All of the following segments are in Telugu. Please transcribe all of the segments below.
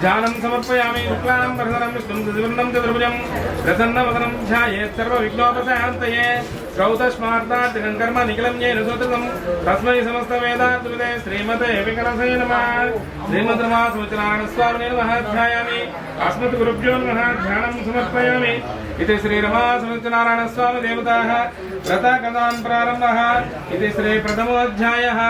ध्यानं समर्पयामि शुक्लां वरदं विष्णुं शशिवर्णं चतुर्भुजं प्रसन्नवदनं ध्यायेत् सर्वविघ्नोपशान्तये श्रौतस्मार्तार्थकं कर्म निखिलं येन सूत्रं तस्मै समस्तवेदान्तविदे श्रीमते विकलसे नमः। श्रीमद्रमासुचनारायणस्वामिने नमः। ध्यायामि अस्मद्गुरुभ्यो नमः। ध्यानं समर्पयामि। इति श्रीरमासुचनारायणस्वामी देवताः व्रतकथान् प्रारम्भः। इति श्री प्रथमोऽध्यायः।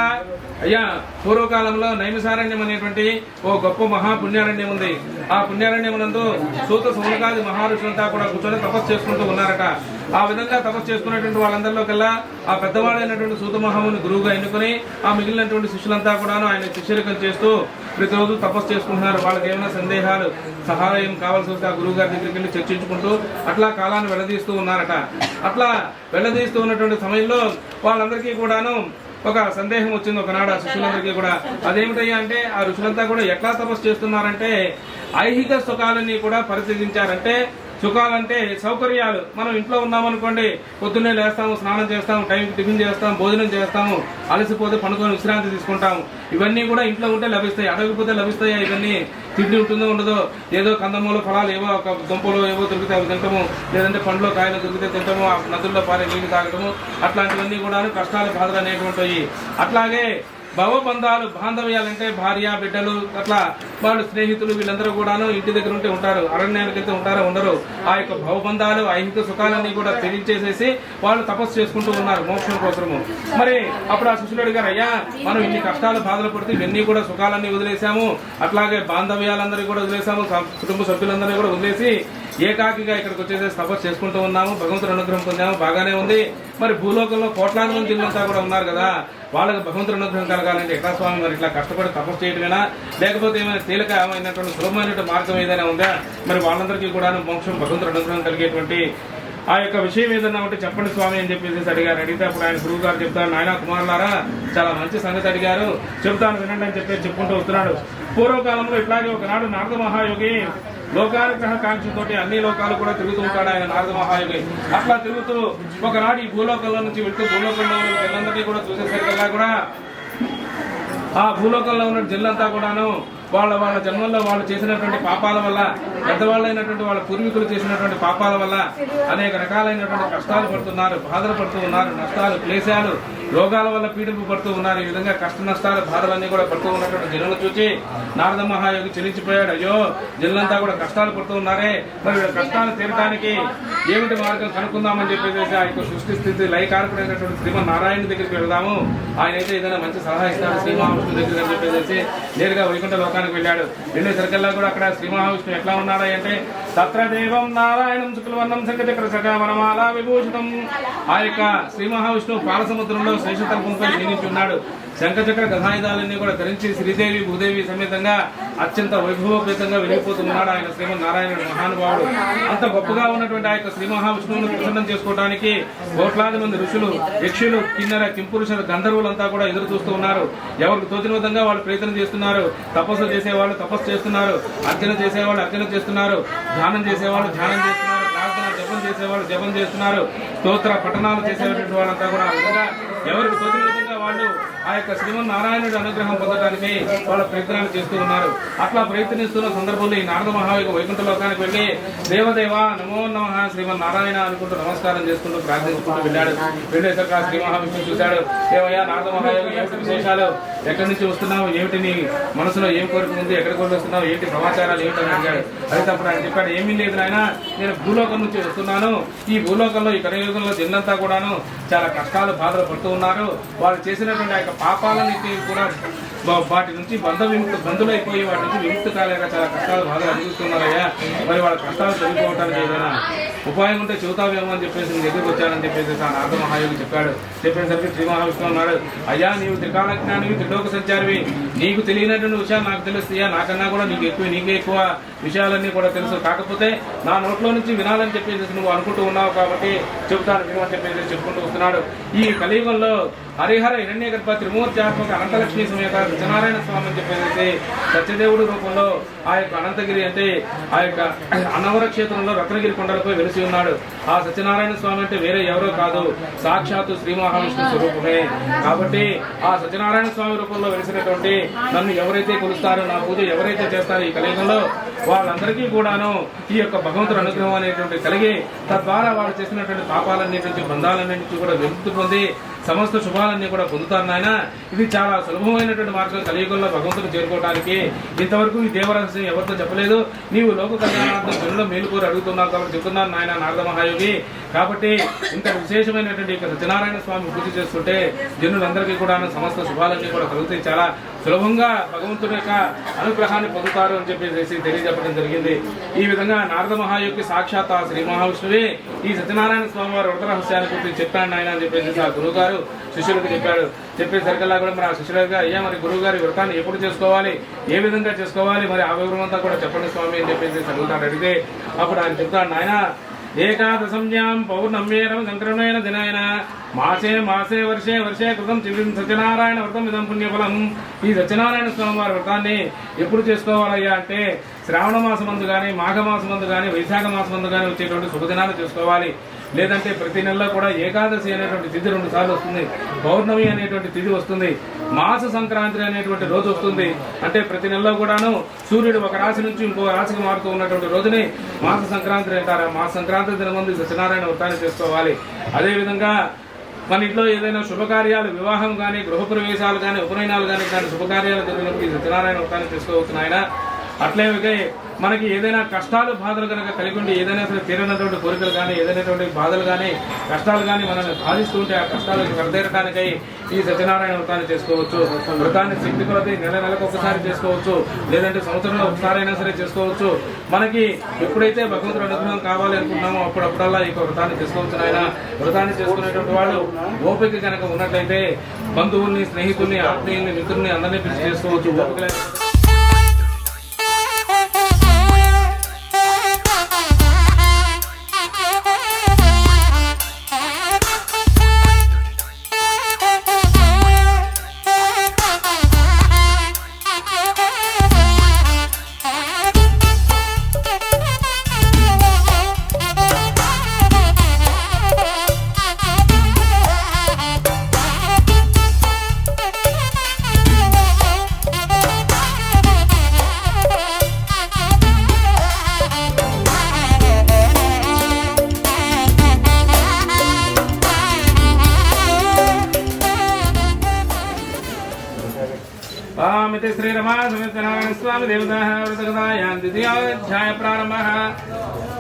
అయ్యా పూర్వకాలంలో నైమిసారణ్యం అనేటువంటి ఓ గొప్ప మహాపుణ్యారణ్యం ఉంది. ఆ పుణ్యారణ్యమునందు సూత సౌనకాది మహర్షులంతా కూడా కూర్చొని తపస్సు చేసుకుంటూ ఉన్నారట. ఆ విధంగా తపస్సు చేసుకున్నటువంటి వాళ్ళందరిలో కల్లా ఆ పెద్దవాడైనటువంటి సూత మహాముని గురువుగా ఎన్నుకొని ఆ మిగిలినటువంటి శిష్యులంతా కూడా ఆయన శిష్యరికం చేస్తూ ప్రతిరోజు తపస్సు చేసుకుంటున్నారు. వాళ్ళకి ఏమైనా సందేహాలు సహాయం కావాల్సి వస్తే ఆ గురువు గారి దగ్గరికి వెళ్ళి చర్చించుకుంటూ అట్లా కాలాన్ని వెళ్లదీస్తూ ఉన్నారట. అట్లా వెళ్లదీస్తూ ఉన్నటువంటి సమయంలో వాళ్ళందరికీ కూడాను ఒక సందేహం వచ్చింది ఒకనాడు ఆ శిష్యులందరికీ కూడా. అదేమిటయ్యా అంటే ఆ ఋషులంతా కూడా ఎట్లా తపస్సు చేస్తున్నారంటే ఐహిక సుఖాలని కూడా పరిశీలించారంటే సుఖాలంటే సౌకర్యాలు. మనం ఇంట్లో ఉన్నామనుకోండి, పొద్దున్నే లేస్తాము, స్నానం చేస్తాము, టైంకి టిఫిన్ చేస్తాము, భోజనం చేస్తాము, అలసిపోతే పండుకొని విశ్రాంతి తీసుకుంటాము. ఇవన్నీ కూడా ఇంట్లో ఉంటే లభిస్తాయి. అడగకపోతే లభిస్తాయా? ఇవన్నీ తిండి ఉంటుందో ఉండదో, ఏదో కందమూల ఫలాలు ఏవో ఒక దుంపలు ఏవో దొరికితే అవి తింటాము, లేదంటే పండ్లో కాయలు దొరికితే తింటాము, ఆ నదుల్లో పారే నీళ్లు తాగటము, అట్లాంటివన్నీ కూడా కష్టాలు బాధలు అనేటువంటివి. అట్లాగే భవబంధాలు బాంధవ్యాలంటే భార్య బిడ్డలు అట్లా వాళ్ళు స్నేహితులు వీళ్ళందరూ కూడాను ఇంటి దగ్గర ఉంటే ఉంటారు, అరణ్యానికి వెళ్తే ఉంటారో ఉండరు. ఆ యొక్క భవబంధాలు ఐహిక సుఖాలన్నీ కూడా త్యజించేసేసి వాళ్ళు తపస్సు చేసుకుంటూ ఉన్నారు మోక్షం కోసము. మరి అప్పుడు ఆ శిష్యుడు అడిగారు, అయ్యా మనం ఇన్ని కష్టాలు బాధలు పడితే ఇవన్నీ కూడా సుఖాలన్నీ వదిలేసాము, అట్లాగే బాంధవ్యాలందరూ కూడా వదిలేసాము, కుటుంబ సభ్యులందరినీ కూడా వదిలేసి ఏకాకిగా ఇక్కడికి వచ్చేసేసి తపస్సు చేసుకుంటూ ఉన్నాము, భగవంతుడు అనుగ్రహం పొందాము, బాగానే ఉంది. మరి భూలోకంలో కోట్లాది మంది జిల్లంతా కూడా ఉన్నారు కదా, వాళ్ళకి భగవంతుడు అనుగ్రహం కలగాలంటే ఎట్లా స్వామి మరి ఇట్లా కష్టపడి తపస్సు చేయటమేనా, లేకపోతే ఏమైనా తేలికమైనటువంటి సులభమైనటువంటి మార్గం ఏదైనా ఉందా? మరి వాళ్ళందరికీ కూడా మోక్షం భగవంతుడు అనుగ్రహం కలిగేటువంటి ఆ యొక్క విషయం ఏదన్నా ఉంటే చెప్పండి స్వామి అని చెప్పేసి అడిగారు. అడిగితే అప్పుడు ఆయన గురువు గారు చెప్తారు, నాయన కుమారులారా చాలా మంచి సంగతి అడిగారు, చెబుతాను వినండి అని చెప్పేసి చెప్పుకుంటూ వస్తున్నాడు. పూర్వకాలంలో ఇట్లాగే ఒకనాడు నారద మహాయోగి లోకానుగ్రహ కాంక్షతోటి అన్ని లోకాలు కూడా తిరుగుతూ ఉంటాడు ఆయన నారద మహాయోగి. అట్లా తిరుగుతూ ఒకనాడు ఈ భూలోకంలో నుంచి వెళ్తూ భూలోకంలో ఉన్న జనులందరినీ కూడా చూసేసరికల్లా కూడా ఆ భూలోకంలో ఉన్న జనులంతా కూడాను వాళ్ళ వాళ్ళ జన్మల్లో వాళ్ళు చేసినటువంటి పాపాల వల్ల, పెద్దవాళ్ళైనటువంటి వాళ్ళ పూర్వీకులు చేసినటువంటి పాపాల వల్ల అనేక రకాలైనటువంటి కష్టాలు పడుతున్నారు, బాధలు పడుతూ ఉన్నారు, నష్టాలు క్లేశాలు రోగాల వల్ల పీడింపు పడుతూ ఉన్నారు. ఈ విధంగా కష్ట నష్టాలు బాధలన్నీ కూడా పడుతూ ఉన్నటువంటి జనులు చూసి నారద మహాయోగి చెల్లించిపోయాడు. అయ్యో జనులంతా కూడా కష్టాలు పడుతూ ఉన్నారే, మరి కష్టాలు తీరడానికి ఏమిటి మార్గం కనుక్కుందామని చెప్పేసి ఆ యొక్క సృష్టి స్థితి లయకారకుడైనటువంటి శ్రీమన్నారాయణ దగ్గరికి వెళదాము, ఆయన అయితే ఏదైనా మంచి సలహా ఇస్తాడు శ్రీ మహావిష్ణు దగ్గర అని చెప్పేసి నేరుగా వైకుంఠ లోకానికి వెళ్ళాడు. వెళ్ళేసరికల్లా కూడా అక్కడ శ్రీ మహావిష్ణు ఎట్లా ఉన్నాడా అంటే తత్ర దేవం నారాయణం శుక్లవర్ణం సంగచక్ర సకామనమాలా విభూషితం. ఆ యొక్క శ్రీ మహావిష్ణువు పాలసముద్రంలో శేషతల్పంపై నిలిచి ఉన్నాడు. శంఖచక్ర గదాయుధాలన్నీ కూడా ధరించి శ్రీదేవి భూదేవి సమేతంగా అత్యంత వైభవోపేతంగా వెలిగిపోతున్నాడు ఆయన శ్రీమన్నారాయణుడు మహానుభావుడు. అంత గొప్పగా ఉన్నటువంటి ఆ యొక్క శ్రీ మహావిష్ణువును ప్రసన్నం చేసుకోవడానికి కోట్లాది మంది ఋషులు, యక్షులు, కిన్నెర, కింపురుషులు, గంధర్వులంతా కూడా ఎదురు చూస్తూ ఉన్నారు. ఎవరికి తోచిన విధంగా వాళ్ళు ప్రయత్నం చేస్తున్నారు. తపస్సు చేసేవాళ్ళు తపస్సు చేస్తున్నారు, అర్చన చేసేవాళ్ళు అర్చన చేస్తున్నారు, ధ్యానం చేసేవాళ్ళు ధ్యానం చేస్తున్నారు, ప్రార్థన జపం చేసేవాళ్ళు జపం చేస్తున్నారు, స్తోత్ర పఠనాలు చేసేటువంటి వాళ్ళంతా కూడా ఆ విధంగా ఎవరికి తోచిన విధంగా వాళ్ళు ఆ యొక్క శ్రీమన్నారాయణుడి అనుగ్రహం పొందడానికి వాళ్ళ ప్రయత్నాలు చేస్తూ ఉన్నారు. అట్లా ప్రయత్నిస్తున్న సందర్భంలో ఈ నారద మహాయోగి వైకుంఠ లోకానికి వెళ్లి దేవదేవ నమో నమః శ్రీమన్నారాయణ అనుకుంటూ నమస్కారం చేసుకుంటూ ప్రార్థించుకుంటూ వెళ్ళాడు. వెళ్ళేసరికి ఆ శ్రీ మహావిష్ణువు చూశాడు. ఏమయ్యా నారద మహాయోగి ఏమిటి విశేషాలు, ఎక్కడి నుంచి వస్తున్నావు, ఏమిటి నీ మనసులో ఏం కోరిక ఉంది, ఎక్కడికి వస్తున్నావు, ఏంటి సమాచారాలు ఏమిటని అడిగాడు. అయితే అప్పుడు ఆయన చెప్పాడు, ఏమీ లేదు నాయన, నేను భూలోకం నుంచి వస్తున్నాను. ఈ భూలోకంలో ఈ కలియుగంలో జనులంతా కూడాను చాలా కష్టాలు బాధలు పడుతూ ఉన్నారు. వాళ్ళు చేసినటువంటి ఆ యొక్క పాపాలన్నిటి కూడా వాటి నుంచి బంధులైపోయి వాటి నుంచి విముక్తి కాలేక చాలా కష్టాలు బాధలు అనుభవిస్తున్నారయ్యా. మరి వాళ్ళ కష్టాలు తొలగిపోవటానికి ఏదైనా ఉపాయం ఉంటే చెబుతావేమో అని చెప్పేసి నీ దగ్గరికి వచ్చానని చెప్పేసి ఆ నారద మహాయోగి చెప్పాడు. చెప్పేసరికి శ్రీ మహావిష్ణువు అన్నాడు, అయ్యా నీవు త్రికాల జ్ఞానివి, త్రిలోక సంచారివి, నీకు తెలియనటువంటి విషయాలు నాకు తెలుస్తాయా, నాకన్నా కూడా నీకే ఎక్కువ విషయాలన్నీ కూడా తెలుసు. కాకపోతే నా నోట్లో నుంచి వినాలని చెప్పేసి నువ్వు అనుకుంటూ ఉన్నావు కాబట్టి చెబుతాను విను అని చెప్పేసి చెప్పుకుంటూ వస్తున్నాడు. ఈ కలియుగంలో హరిహర హిరణ్యగర్భ త్రిమూర్త్యాత్మక అనంతలక్ష్మి సమేత సత్యనారాయణ స్వామి అని చెప్పేసి సత్యదేవుడు రూపంలో ఆ యొక్క అనంతగిరి అంటే ఆ యొక్క అన్నవర క్షేత్రంలో రత్నగిరి కొండలపై వెలిసి ఉన్నాడు. ఆ సత్యనారాయణ స్వామి అంటే వేరే ఎవరో కాదు, సాక్షాత్తు శ్రీ మహావిష్ణు స్వరూపమే. కాబట్టి ఆ సత్యనారాయణ స్వామి రూపంలో వెలిసినటువంటి నన్ను ఎవరైతే కొలుస్తారో, నా పూజ ఎవరైతే చేస్తారో ఈ కలియుగంలో వాళ్ళందరికీ కూడాను ఈ యొక్క భగవంతుడు అనుగ్రహం అనేటువంటి కలిగి తద్వారా వాళ్ళు చేసినటువంటి పాపాలన్నిటి నుంచి బంధాలన్నిటి నుంచి కూడా విముక్తి పొంది సమస్త శుభాలన్నీ కూడా పొందుతారు నాయన. ఇది చాలా సులభమైనటువంటి మార్గం కలియుగంలో భగవంతుడు చేరుకోవడానికి. ఇంతవరకు ఈ దేవరహస్యం ఎవరితో చెప్పలేదు. నీవు లోక కళ్యాణార్థం జనుల మేలుకోరు అడుగుతున్నావు కాబట్టి చెప్తున్నాను నాయన నారద మహాయోగి. కాబట్టి ఇంత విశేషమైనటువంటి సత్యనారాయణ స్వామి పూజ చేస్తుంటే జనులందరికీ కూడా సమస్త శుభాలన్నీ కూడా కలుగుతాయి. చాలా సులభంగా భగవంతుడి యొక్క అనుగ్రహాన్ని పొందుతారు అని చెప్పేసి తెలియజెప్పడం జరిగింది. ఈ విధంగా నారద మహాయోగి సాక్షాత్ ఆ శ్రీ మహావిష్ణువే ఈ సత్యనారాయణ స్వామి వారి వ్రత రహస్యాన్ని గురించి చెప్పాడు నాయన అని చెప్పేసి ఆ గురువు గారు శిష్యులకు చెప్పాడు. చెప్పేసరికల్లా కూడా మరి ఆ శిష్యులుగా అయ్యా మరి గురువు గారి వ్రతాన్ని ఎప్పుడు చేసుకోవాలి, ఏ విధంగా చేసుకోవాలి, మరి ఆ వివరం అంతా కూడా చెప్పండి స్వామి అని చెప్పేసి అడుగుతాడు. అడిగితే అప్పుడు ఆయన చెప్తాడు, నాయన ఏకాదశంజ్ఞాం పౌర్ణమ్యేరం సంక్రమణ దినాయన మాసే మాసే వర్షే వర్షే కృతం సత్యనారాయణ వ్రతం ఇదం పుణ్యఫలం. ఈ సత్యనారాయణ స్వామి వారి వ్రతాన్ని ఎప్పుడు చేసుకోవాలయ్యా అంటే శ్రావణ మాసమందు కానీ, మాఘమాసమందు కానీ, వైశాఖ మాసమందు కానీ వచ్చేటువంటి శుభదినాలు చేసుకోవాలి. లేదంటే ప్రతి నెలలో కూడా ఏకాదశి అనేటువంటి తిథి 2 సార్లు వస్తుంది, పౌర్ణమి అనేటువంటి తిథి వస్తుంది, మాస సంక్రాంతి అనేటువంటి రోజు వస్తుంది. అంటే ప్రతి నెలలో కూడాను సూర్యుడు ఒక రాశి నుంచి ఇంకో రాశికి మారుతూ ఉన్నటువంటి రోజుని మాస సంక్రాంతి అంటారు. మాస సంక్రాంతి దినమందు సత్యనారాయణ వ్రతాన్ని చేసుకోవాలి. అదేవిధంగా మన ఇంట్లో ఏదైనా శుభకార్యాలు, వివాహం కానీ, గృహప్రవేశాలు కానీ, ఉపనయనాలు కానీ శుభకార్యాలు జరిగినప్పుడు ఈ సత్యనారాయణ వ్రతాన్ని చేసుకోవచ్చు ఆయన. అట్లే మనకి ఏదైనా కష్టాలు బాధలు కనుక కలిగి ఉండి ఏదైనా సరే తీరనటువంటి కోరికలు కానీ, ఏదైనటువంటి బాధలు కానీ, కష్టాలు కానీ మనల్ని బాధిస్తూ ఉంటే ఆ కష్టాలకు వరదేరడానికై ఈ సత్యనారాయణ వ్రతాన్ని చేసుకోవచ్చు. వ్రతాన్ని శక్తి కొలది నెలకు ఒకసారి చేసుకోవచ్చు, లేదంటే సంవత్సరంలో ఒకసారైనా సరే చేసుకోవచ్చు. మనకి ఎప్పుడైతే భగవంతుడు అనుగ్రహం కావాలి అనుకుంటున్నామో అప్పుడల్లా ఈ వ్రతాన్ని చేసుకోవచ్చు ఆయన. వ్రతాన్ని చేసుకునేటువంటి వాళ్ళు ఓపిక కనుక ఉన్నట్లయితే బంధువుల్ని, స్నేహితుల్ని, ఆత్మీయుల్ని, మిత్రుల్ని అందరినీ పిలిచి చేసుకోవచ్చు. ఓపిక శ్రీ రమా సత్యనారాయణ స్వామి దేవతాయాం ద్వితీయోధ్యాయ ప్రారంభ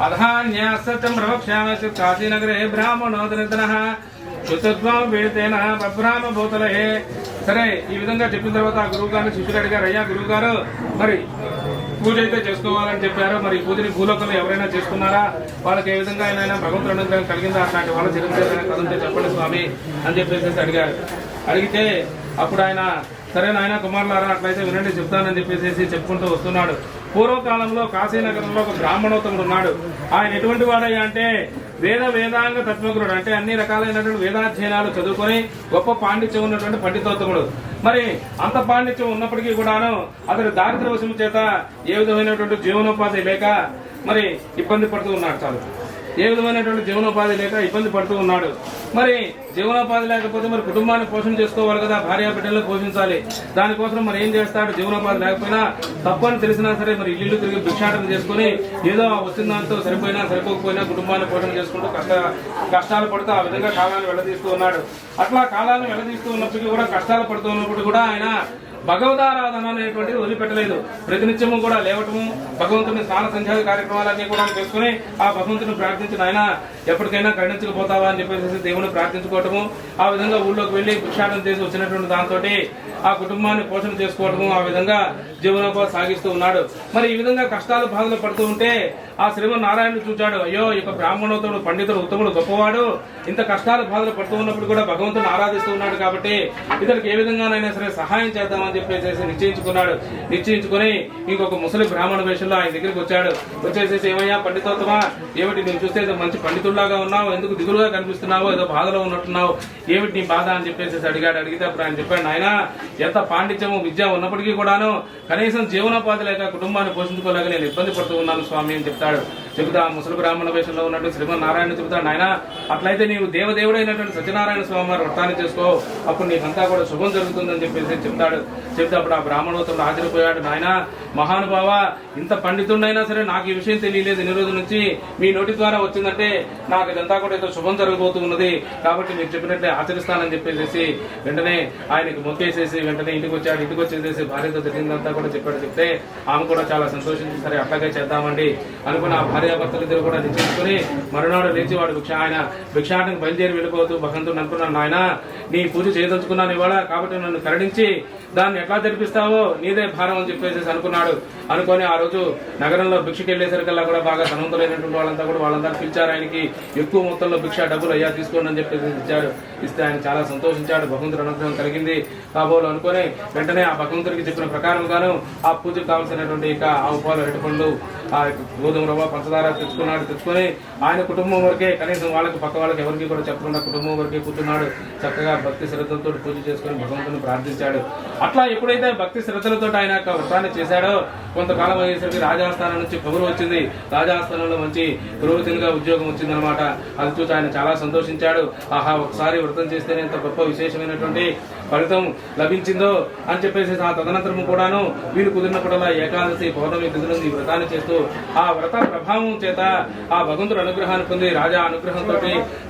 అధాన్యాసత్యం ప్రవక్ష్యామి కాశీనగరే బ్రాహ్మణోదనితనః శుద్ధత్వం వేతేన బ్రహ్మ భూతలే. సరే, ఈ విధంగా చెప్పిన తర్వాత ఆ గురువు గారిని శిష్యులు అడిగారు, అయ్యా గురువు గారు మరి పూజ అయితే చేసుకోవాలని చెప్పారు, మరి ఈ పూజని భూలోకంలో ఎవరైనా చేసుకున్నారా, వాళ్ళకి ఏ విధంగా అయినా భగవంతుడు అనుగ్రహం కలిగిందా, అట్లాంటి వాళ్ళ చరిత్ర కదంటే చెప్పండి స్వామి అని చెప్పేసి అడిగారు. అడిగితే అప్పుడు ఆయన సరే నాయన కుమారులారా అట్లయితే వినండి చెప్తానని చెప్పేసి చెప్పుకుంటూ వస్తున్నాడు. పూర్వకాలంలో కాశీనగరంలో ఒక బ్రాహ్మణోత్తముడు ఉన్నాడు. ఆయన ఎటువంటి వాడయ్యా అంటే వేదాంగ తత్వజ్ఞుడు, అంటే అన్ని రకాలైనటువంటి వేదాధ్యయనాలు చదువుకొని గొప్ప పాండిత్యం ఉన్నటువంటి పండితోత్తముడు. మరి అంత పాండిత్యం ఉన్నప్పటికీ కూడాను అతడు దారిద్ర్యవశము చేత ఏ విధమైనటువంటి జీవనోపాధి లేక మరి ఇబ్బంది పడుతూ ఉన్నాడు. చాలు ఏ విధమైనటువంటి జీవనోపాధి లేక ఇబ్బంది పడుతూ ఉన్నాడు. మరి జీవనోపాధి లేకపోతే మరి కుటుంబాన్ని పోషణ చేసుకోవాలి కదా, భార్య బిడ్డలను పోషించాలి. దానికోసం మరి ఏం చేస్తాడు, జీవనోపాధి లేకపోయినా తప్పని తెలిసినా సరే మరి ఇల్లు తిరిగి భిక్షాటన చేసుకుని ఏదో వచ్చిన దాంతో సరిపోయినా సరిపోకపోయినా కుటుంబాన్ని పోషణ చేసుకుంటూ కష్టాలు పడుతూ ఆ విధంగా కాలాన్ని వెళ్లదీస్తూ ఉన్నాడు. అట్లా కాలాన్ని వెళ్లదీస్తూ ఉన్నప్పటికీ కూడా కష్టాలు పడుతూ ఉన్నప్పుడు కూడా ఆయన భగవదారాధన అనేటువంటిది వదిలిపెట్టలేదు. ప్రతినిత్యము కూడా లేవటము, భగవంతుని స్నాన సంధ్యాది కార్యక్రమాలన్నీ కూడా చేసుకుని ఆ భగవంతుని ప్రార్థించిన ఆయన ఎప్పటికైనా కరుణించకపోతావా అని చెప్పేసి దేవుని ప్రార్థించుకోవటము, ఆ విధంగా ఊళ్ళోకి వెళ్లి భిక్షాటన చేసి వచ్చినటువంటి దాంతో ఆ కుటుంబాన్ని పోషణ చేసుకోవటము, ఆ విధంగా జీవనోపాధి సాగిస్తూ ఉన్నాడు. మరి ఈ విధంగా కష్టాలు బాధలు పడుతూ ఉంటే ఆ శ్రీమన్నారాయణుడు చూచాడు, అయ్యో ఇక బ్రాహ్మణోత్తముడు పండితుడు ఉత్తముడు గొప్పవాడు ఇంత కష్టాలు బాధలు పడుతూ ఉన్నప్పుడు కూడా భగవంతుని ఆరాధిస్తూ ఉన్నాడు కాబట్టి ఇతనికి ఏ విధంగానైనా సరే సహాయం చేద్దామని చెప్పేసి నిశ్చయించుకుని ఇంకొక ముసలి బ్రాహ్మణ వేషంలో ఆయన దగ్గరికి వచ్చాడు. వచ్చేసేసి, ఏమయ్యా పండితోత్తమా, ఏమిటి నేను చూస్తే మంచి పండితుల్లాగా ఉన్నావు, ఎందుకు దిగులుగా కనిపిస్తున్నావు, ఏదో బాధలో ఉన్నట్టున్నావు, ఏమిటి నీ బాధ అని చెప్పేసి అడిగాడు. అడిగితే అప్పుడు ఆయన చెప్పాడు, నాయన ఎంత పాండిత్యము విద్య ఉన్నప్పటికీ కూడాను కనీసం జీవనోపాధి లేక కుటుంబాన్ని పోషించుకోలేక నేను ఇబ్బంది పడుతూ ఉన్నాను స్వామి అని చెప్తాడు. చెబుతా ముసలి బ్రాహ్మణ వేషంలో ఉన్నట్టు శ్రీమన్నారాయణ చెబుతాడు, నాయన అట్లయితే నీవు దేవదేవుడైనటువంటి సత్యనారాయణ స్వామి వారు వ్రతాన్ని చేసుకో, అప్పుడు నీకంతా కూడా శుభం జరుగుతుందని చెప్పేసి చెప్తాడు. చెప్తే అప్పుడు ఆ బ్రాహ్మణోత్తముడు హాజరైపోయాడు. నాయన మహానుభావ, ఇంత పండితుడైనా సరే నాకు ఈ విషయం తెలియలేదు ఇన్ని రోజుల నుంచి, మీ నోటి ద్వారా వచ్చిందంటే నాకు ఇదంతా కూడా ఏదో శుభం జరగబోతున్నది, కాబట్టి మీరు చెప్పినట్లే ఆచరిస్తానని చెప్పేసి వెంటనే ఆయనకు మొక్కేసేసి వెంటనే ఇంటికి వచ్చాడు. ఇంటికి వచ్చేసేసి భార్యతో జరిగిందంతా కూడా చెప్పాడు. చెప్తే ఆమె కూడా చాలా సంతోషించి సరే అట్లాగే చేద్దామండి అనుకున్న ఆ భార్యాభర్తలు ఇద్దరు కూడా నిశ్చయించుకుని మరునాడు లేచి వాడు భిక్షాటనికి బయలుదేరి వెళ్ళిపోతూ భగవంతుడు అనుకున్నాను, నాయన నీ పూజ చేయదలుచుకున్నాను ఇవాళ, కాబట్టి నన్ను కరుణించి దాన్ని ఎట్లా జరిపిస్తావో నీదే భారం అని చెప్పేసి అనుకున్నాడు. అనుకొని ఆ రోజు నగరంలో భిక్షకి వెళ్ళేసరికల్లా కూడా బాగా ధనవంతులైనటువంటి వాళ్ళంతా కూడా వాళ్ళందరూ పిలిచారు. ఆయనకి ఎక్కువ మొత్తంలో భిక్ష డబ్బులు అయ్యా తీసుకోండి అని చెప్పేసి ఇచ్చాడు. ఇస్తే ఆయన చాలా సంతోషించాడు. భగవంతుడు అనుగ్రహం కలిగింది కాబోలు అనుకుని వెంటనే ఆ భగవంతుడికి చెప్పిన ప్రకారంగాను ఆ పూజకు కావాల్సినటువంటి ఇక ఆవు పాలు, అరటిపండ్లు, ఆ గోధుమ రవ్వ, పంచదార తెచ్చుకొని ఆయన కుటుంబం వరకే, కనీసం వాళ్ళకి పక్క వాళ్ళకి ఎవరికి కూడా చెప్పకుండా కుటుంబం వరకే కూర్చున్నాడు. చక్కగా భక్తి శ్రద్ధలతో పూజ చేసుకుని భగవంతుని ప్రార్థించాడు. అట్లా ఎప్పుడైతే భక్తి శ్రద్ధలతో ఆయన వ్రతాన్ని చేశాడో కొంతకాలం అయ్యేసరికి రాజాస్థానం నుంచి కబురు వచ్చింది. రాజాస్థానంలో మంచి పురోహితునిగా ఉద్యోగం వచ్చిందనమాట. అది చూసి ఆయన చాలా సంతోషించాడు. ఆహా, ఒకసారి వ్రతం చేస్తేనే ఎంత గొప్ప విశేషమైనటువంటి ఫలితం లభించిందో అని చెప్పేసి ఆ తదనంతరం కూడాను వీలు కుదిరినప్పుడల్లా ఏకాదశి, పౌర్ణమి తిథులందు ఈ వ్రతాన్ని చేస్తూ ఆ వ్రత ప్రభావం చేత ఆ భగవంతుడు అనుగ్రహాన్ని పొంది రాజా అనుగ్రహంతో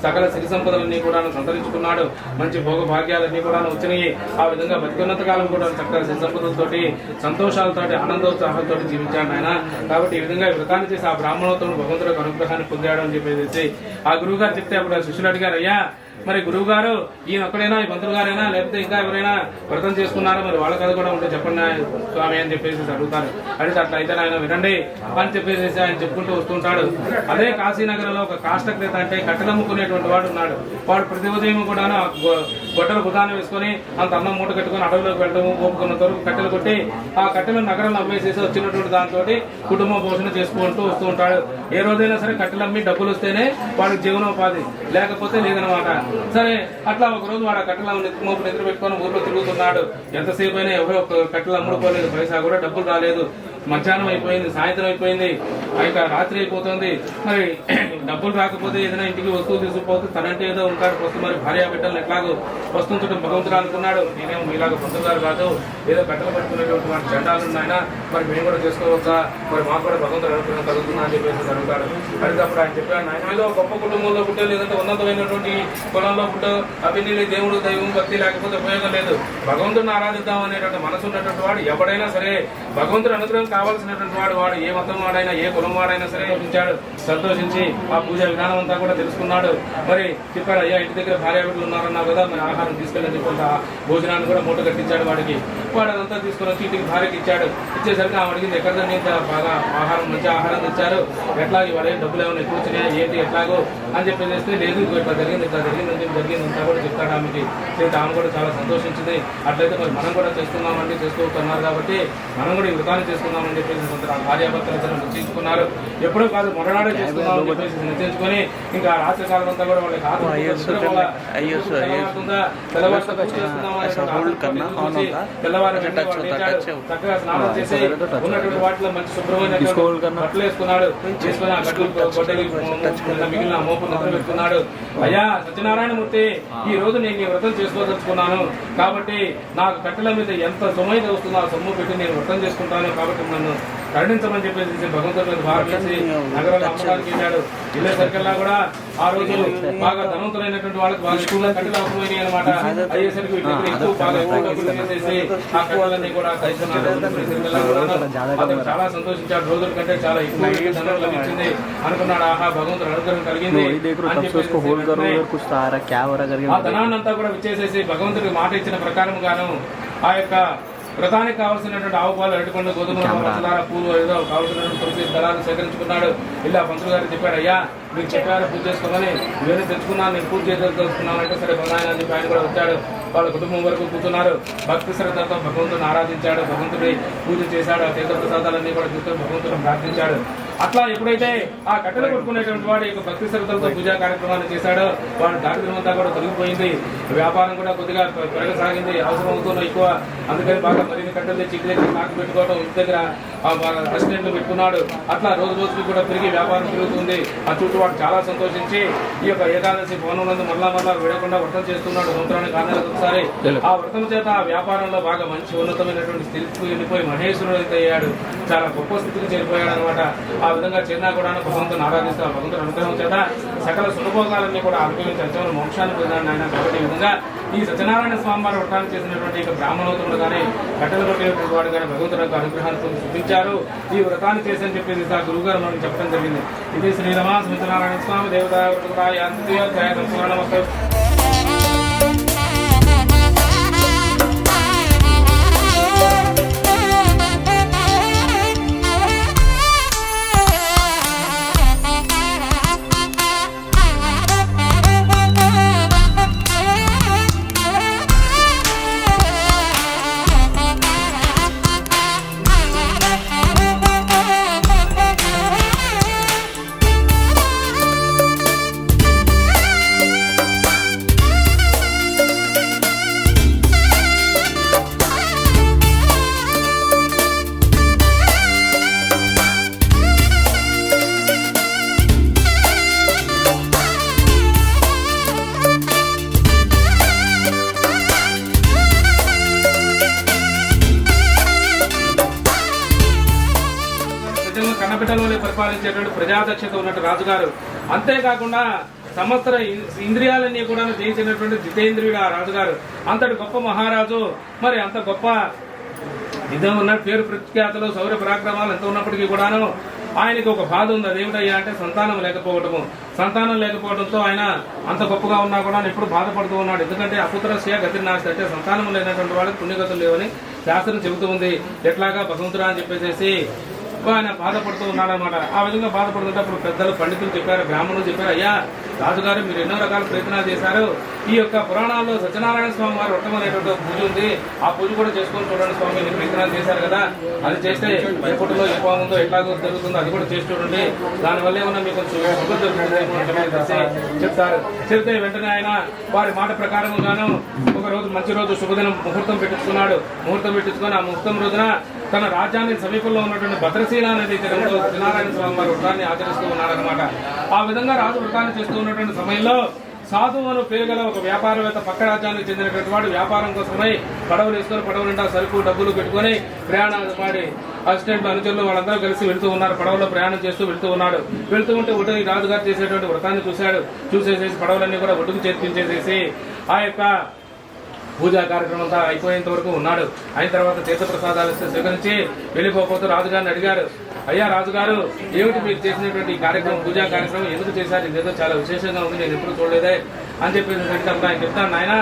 సకల సిరి సంపదలన్నీ కూడా సంతరించుకున్నాడు. మంచి భోగ భాగ్యాలన్నీ కూడా వచ్చినాయి. ఆ విధంగా బతికున్నంత కాలం కూడా చక్కగా సిరి సంపదలతోటి, సంతోషాలతో, ఆనందోత్సాహాలతో జీవించాడు ఆయన. కాబట్టి ఈ విధంగా వ్రతాన్ని చేసి ఆ బ్రాహ్మణోత్తముడు భగవంతుడు అనుగ్రహాన్ని పొందాడు అని చెప్పేసి ఆ గురువు గారు చెప్తే అప్పుడు శిష్యులు అడిగారు, అయ్యా మరి గురువు గారు ఈయన ఒక్కడైనా, ఈ మంత్రులు గారైనా లేకపోతే ఇంకా ఎవరైనా వ్రతం చేసుకున్నారో మరి వాళ్ళ కథ కూడా ఉంటే చెప్పండి స్వామి అని చెప్పేసి అడుగుతారు. అడిగితే అట్లా అయితే ఆయన వినండి అని చెప్పేసి ఆయన చెప్పుకుంటూ వస్తుంటాడు. అదే కాశీనగరంలో ఒక కాష్టక్రేత అంటే కట్టెలమ్ముకునేటువంటి వాడు ఉన్నాడు. వాడు ప్రతి ఉదయం కూడా గొడ్డలు బుధాన్ని వేసుకొని అంత అన్నం మూట కట్టుకుని అడవిలోకి వెళ్ళటము, ఓపుకున్నంత వరకు కట్టెలు కొట్టి ఆ కట్టెలు నగరంలో అమ్మేసేసి వచ్చినటువంటి దాంతో కుటుంబ పోషణ చేసుకుంటూ వస్తూ ఉంటాడు. ఏ రోజైనా సరే కట్టెలమ్మి డబ్బులు వస్తేనే వాడికి జీవనోపాధి, లేకపోతే లేదనమాట. సరే అట్లా ఒక రోజు వాడు ఆ కట్టెల మోపు నిద్ర పెట్టుకొని ఊర్లో తిరుగుతున్నాడు. ఎంతసేపు అయినా ఎవరో కట్టెలు అమ్ముడుకోలేదు, పైసా కూడా డబ్బులు రాలేదు. మధ్యాహ్నం అయిపోయింది, సాయంత్రం అయిపోయింది, ఇంకా రాత్రి అయిపోతుంది. మరి డబ్బులు రాకపోతే ఏదైనా ఇంటికి వస్తువులు తీసుకుపోతే తనంటే ఏదో ఉంటాడు వస్తు, మరి భార్య బిడ్డలను ఎట్లాగో వస్తుంచడం భగవంతుడు అనుకున్నాడు. నేనేమో మీలాగా పంతుగారు కాదు, ఏదో కట్టలు పట్టుకునేటువంటి వాటి చండాలు ఉన్నాయన, మరి మేము కూడా చేసుకోవచ్చా, మరి మాకు కూడా భగవంతుడు అనుగ్రహం కలుగుతుందా అని చెప్పేసి అడుగుతాడు. అడిగినప్పుడు ఆయన చెప్పాడు, ఆయన ఏదో గొప్ప కుటుంబంలో పుట్టే, లేదంటే ఉన్నతమైనటువంటి కులంలో పుట్టు, అభినీని దేవుడు దైవం భక్తి లేకపోతే ఉపయోగం లేదు. భగవంతుడిని ఆరాధిద్దాం అనేటువంటి మనసు ఉన్నటువంటి వాడు ఎవడైనా సరే, భగవంతుడు అనుగ్రహం కావాల్సినటువంటి వాడు ఏ మతం వాడైనా ఏ కులం వాడైనా సరే ఇచ్చాడు. సంతోషించి ఆ పూజ విధానం అంతా కూడా తెలుసుకున్నాడు. మరి చెప్పాడు, అయ్యా ఇంటి దగ్గర భార్య బిడ్డలు ఉన్నారన్నావు కదా, మరి ఆహారం తీసుకెళ్ళని చెప్పి భోజనాన్ని కూడా మూట కట్టించాడు వాడికి. వాడు అదంతా తీసుకుని వచ్చి ఇంటికి భార్యకి ఇచ్చాడు. ఇచ్చేసరికి ఆమె అడిగింది, ఎక్కడిదని బాగా ఆహారం, మంచి ఆహారం తెచ్చారు, ఎట్లా వాడే డబ్బులు ఏమైనా ఎక్కువ వచ్చినాయా ఏంటి ఎట్లాగో అని చెప్పేస్తే, లేదు ఇట్లా జరిగిందంతా కూడా చెప్తాడు ఆమెకి. ఆమె కూడా చాలా సంతోషించింది. అట్లయితే మరి మనం కూడా చేస్తున్నామండి, చేసుకోతున్నారు కాబట్టి మనం కూడా ఈ వృతాన్ని చేసుకుందామని చెప్పేసి కొంత భార్యాభర్తలు నిశ్చయించుకున్నారు. ఎప్పుడూ కాదు మొదనాడే చేసుకుందామని చెప్పేసి నిశ్చయించుకొని ఇంకా రాత్రి కాలం అంతా కూడా వాళ్ళకి తెల్లవారు చక్కగా స్నానం చేసి ఉన్నటువంటి వాటిలో మంచి శుభ్రమైన బట్టలు వేసుకున్నాడు. చేసుకుని ఆ గడ్డలు మిగిలిన మోపు నిద్ర పెట్టుకున్నాడు. అయ్యా సత్యనారాయణమూర్తి, ఈ రోజు నేను ఈ వ్రతం చేసుకోదలుచుకున్నాను కాబట్టి నాకు కట్టెల మీద ఎంత సొమ్మైతే వస్తుందో ఆ సొమ్ము పెట్టి నేను వ్రతం చేసుకుంటాను, కాబట్టి నన్ను కరుణించమని చెప్పేసి భగవంతుడి మీద భారం చేసి నగరంలో అమ్మడానికి వెళ్ళాడు. వెళ్ళేసరికల్లా కూడా ఆ రోజు బాగా ధనవంతులైనటువంటి వాళ్ళకి బాగా ఎక్కువగా కట్టెలు అవసరమైనాయి అనమాట. అయ్యేసరికి ఎక్కువ బాగా డబ్బులు వేసేసి ఆ కట్టెలన్నీ కూడా అతను చాలా సంతోషించాడు. రోజుల కంటే చాలా ఎక్కువ ధనం లభించింది అనుకున్నాడు. ఆహా, భగవంతుడు అనుగ్రహం కలిగింది అని చెప్పేసి ఆ ధనాన్నంతా కూడా విచ్చేసేసి భగవంతుడికి మాట ఇచ్చిన ప్రకారం గాను ఆ యొక్క వ్రతానికి కావాల్సినటువంటి ఆవు పాలు, అరటిపండు, గోధుమ పంచదార, పూలు ఏదో కావాల్సినటువంటి తులసి దళాలు సేకరించుకున్నాడు. ఇలా పంతులు గారు చెప్పాడు, అయ్యా మీరు చెప్పారు పూజ చేసుకోమని, నేను తెచ్చుకున్నాను, నేను పూజ చేసుకున్నాను అంటే సరే బలాయన అని చెప్పి ఆయన కూడా వచ్చాడు. వాళ్ళ కుటుంబం వరకు కూర్చున్నారు. భక్తి శ్రద్ధతో భగవంతుని ఆరాధించాడు, భగవంతుడి పూజ చేశాడు. ఆ తీర్థ ప్రసాదాలన్నీ కూడా తీసుకొని భగవంతుని ప్రార్థించాడు. అట్లా ఎప్పుడైతే ఆ కట్టెలు కొట్టుకునేటువంటి వాడు యొక్క భక్తి శ్రద్ధలతో పూజా కార్యక్రమాన్ని చేశాడో వాడు దారిద్ర్యం అంతా కూడా తొలగిపోయింది. వ్యాపారం కూడా కొద్దిగా పెరగసాగింది. అవసరం అవుతున్న ఎక్కువ, అందుకని బాగా మరిన్ని కట్టెలు తెచ్చి ఇంటి దగ్గర నాకు పెట్టుకోవడం, ఇంటి దగ్గర అసిస్టెంట్లు పెట్టుకున్నాడు. అట్లా రోజు రోజుకి కూడా పెరిగి వ్యాపారం పెరుగుతుంది. ఆ చుట్టూ వాడు చాలా సంతోషించి ఈ యొక్క ఏకాదశి పౌర్ణములందు మళ్ళా విడకుండా వ్రతం చేస్తున్నాడు. సంవత్సరానికి 6 నెలలకు ఒకసారి. ఆ వ్రతం చేత ఆ వ్యాపారంలో బాగా మంచి ఉన్నతమైనటువంటి స్థితికి వెళ్ళిపోయి మహేశ్వరుడు అయితే అయ్యాడు. చాలా గొప్ప స్థితికి చేరిపోయాడు అనమాట. ఆ విధంగా చిన్న కూడా భగవంతుని ఆరాధిస్తూ భగవంతుని అనుగ్రహం చేత సకల సుఖభోగాలన్నీ కూడా అనుభవించి అత్యంత మోక్షాన్ని పొందాడు ఆయన. కాబట్టి ఈ విధంగా ఈ సత్యనారాయణ స్వామి వారు వ్రతాన్ని చేసినటువంటి ఇక బ్రాహ్మణోత్తముడు కానీ కట్టెలు కొట్టేటువంటి వాడు కానీ భగవంతుని యొక్క అనుగ్రహాన్ని చూపించారు. ఈ వ్రతాన్ని చేసి అని చెప్పేసి ఆ గురువు గారు మనకు చెప్పడం జరిగింది. ఇది శ్రీ రమా సత్యనారాయణ స్వామి దేవతా నమస్తే. కన్నబిడ్డలోనే పరిపాలించేటువంటి ప్రజాదక్షత ఉన్నట్టు రాజుగారు. అంతేకాకుండా సమస్త ఇంద్రియాలన్నీ కూడా జయించినటువంటి జితేంద్రియుడు ఆ రాజుగారు. అంతటి గొప్ప మహారాజు. మరి అంత గొప్ప ఇదే ఉన్న పేరు ప్రఖ్యాతలు శౌర్య పరాక్రమాలు ఎంత ఉన్నప్పటికీ కూడాను ఆయనకి ఒక బాధ ఉంది. అదేమిటయ్యా అంటే సంతానం లేకపోవటము. సంతానం లేకపోవడంతో ఆయన అంత గొప్పగా ఉన్నా కూడా ఎప్పుడు బాధపడుతూ ఉన్నాడు. ఎందుకంటే అపుత్రస్య గతి నాస్తి, అంటే సంతానం లేనటువంటి వాళ్ళకి పుణ్యగతులు లేవని శాస్త్రం చెబుతూ ఉంది. ఎట్లాగా భగవంతుడా అని చెప్పేసి ఆయన బాధపడుతూ ఉన్నాడనమాట. ఆ విధంగా బాధపడుతుంటే అప్పుడు పెద్దలు పండితులు చెప్పారు, బ్రాహ్మణులు చెప్పారు, అయ్యా రాజుగారు మీరు ఎన్నో రకాల ప్రయత్నాలు చేశారు. ఈ యొక్క పురాణాల్లో సత్యనారాయణ స్వామి వారు వ్రతం అనేటువంటి పూజ ఉంది. ఆ పూజ కూడా చేసుకొని చూడండి స్వామి, మీరు ప్రయత్నాలు చేశారు కదా, అది చేస్తే ఏ పుట్టలో ఏ పాముందో ఎట్లాగో జరుగుతుందో అది కూడా చేసి చూడండి, దానివల్ల ఏమన్నా మీకు చెప్తారు. చెప్తే వెంటనే ఆయన వారి మాట ప్రకారంగాను ఒక రోజు మంచి రోజు శుభదినం ముహూర్తం పెట్టించుకున్నాడు. ముహూర్తం పెట్టించుకొని ఆ ముహూర్తం రోజున తన రాజ్యానికి సమీపంలో ఉన్నటువంటి భద్రశీల నది తీరంలో సత్యనారాయణ స్వామి వారి వ్రతాన్ని ఆచరిస్తూ ఉన్నారనమాట. ఆ విధంగా రాజు వ్రతాన్ని చేస్తూ ఉన్నటువంటి సమయంలో సాధువును పేరుగల ఒక వ్యాపారవేత్త పక్క రాజ్యానికి చెందినటువంటి వాడు వ్యాపారం కోసమై పడవలు వేసుకొని పడవ నిండా సరుకు డబ్బులు పెట్టుకుని ప్రయాణాలు మాడి అసిస్టెంట్ అనుచరులు వాళ్ళందరూ కలిసి వెళుతూ ఉన్నారు. పడవలో ప్రయాణం చేస్తూ వెళుతూ ఉన్నాడు. వెళుతూ ఉంటే ఒడ్డుని రాజుగారు చేసేటువంటి వ్రతాన్ని చూశాడు. చూసేసేసి పడవలన్నీ కూడా ఒడ్డుకు చేర్పించేసేసి ఆ యొక్క పూజా కార్యక్రమం అంతా అయిపోయేంత వరకు ఉన్నాడు. అయిన తర్వాత తీర్థప్రసాదాలు స్వీకరించి వెళ్ళిపోతూ రాజుగారిని అడిగారు, అయ్యా రాజుగారు ఏమిటి మీరు చేసినటువంటి కార్యక్రమం, పూజా కార్యక్రమం ఎందుకు చేశారు? ఇదేదో చాలా విశేషంగా ఉంది, నేను ఎప్పుడు చూడలేదే అని చెప్పేసి ఆయన చెప్తాను, నాయన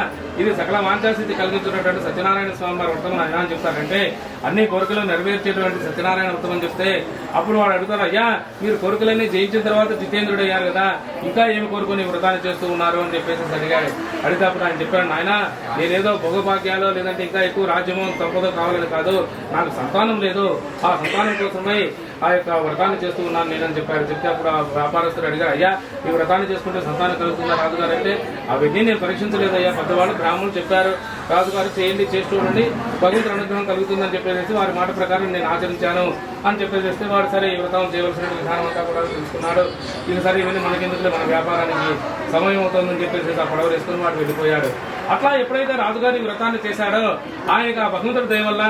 ఇది సకల వాంఛాసిద్ధి కలిగించేటటువంటి సత్యనారాయణ స్వామి వారి వ్రతం ఆయన అని చెప్తారంటే అన్ని కోరికలు నెరవేర్చేటువంటి సత్యనారాయణ వ్రతం అని చెప్తే అప్పుడు వాడు అడుగుతారు, అయ్యా మీరు కోరికలన్నీ జయించిన తర్వాత జితేంద్రుడు అయ్యారు కదా, ఇంకా ఏమి కోరుకుని వ్రతాన్ని చేస్తూ ఉన్నారు అని చెప్పేసి అడిగాడు. అడిగితే అప్పుడు ఆయన చెప్పాడు, నాయన నేనేదో భోగభాగ్యాలు లేదంటే ఇంకా ఎక్కువ రాజ్యమో సంపద కావాలని కాదు, నాకు సంతానం లేదు, ఆ సంతానం కోసమై ఆ యొక్క వ్రతాన్ని చేస్తూ ఉన్నాను నేనని చెప్పారు. చెప్తే అప్పుడు ఆ వ్యాపారస్తుడు అడిగారు, అయ్యా ఈ వ్రతాన్ని చేసుకుంటే సంతానం కలుగుతుందా రాజుగారు అంటే అవన్నీ నేను పరీక్షించలేదయ్యా, పెద్దవాళ్ళు బ్రాహ్మణులు చెప్పారు, రాజుగారు చేయండి చేసి చూడండి భగవంతుడి అనుగ్రహం కలుగుతుందని చెప్పేసి వారి మాట ప్రకారం నేను ఆచరించాను అని చెప్పేసి వాడు సరే ఈ వ్రతం చేయవలసిన విధానం అంతా కూడా తెలుసుకున్నాడు. ఇది సరే ఇవన్నీ మనకెందుకు మన వ్యాపారానికి సమయం అవుతుందని చెప్పేసి ఆ పడవ వేసుకుని వాడు వెళ్ళిపోయాడు. అట్లా ఎప్పుడైతే రాజుగారి వ్రతాన్ని చేశాడో ఆయనకు ఆ భగవంతుడి దయ వల్ల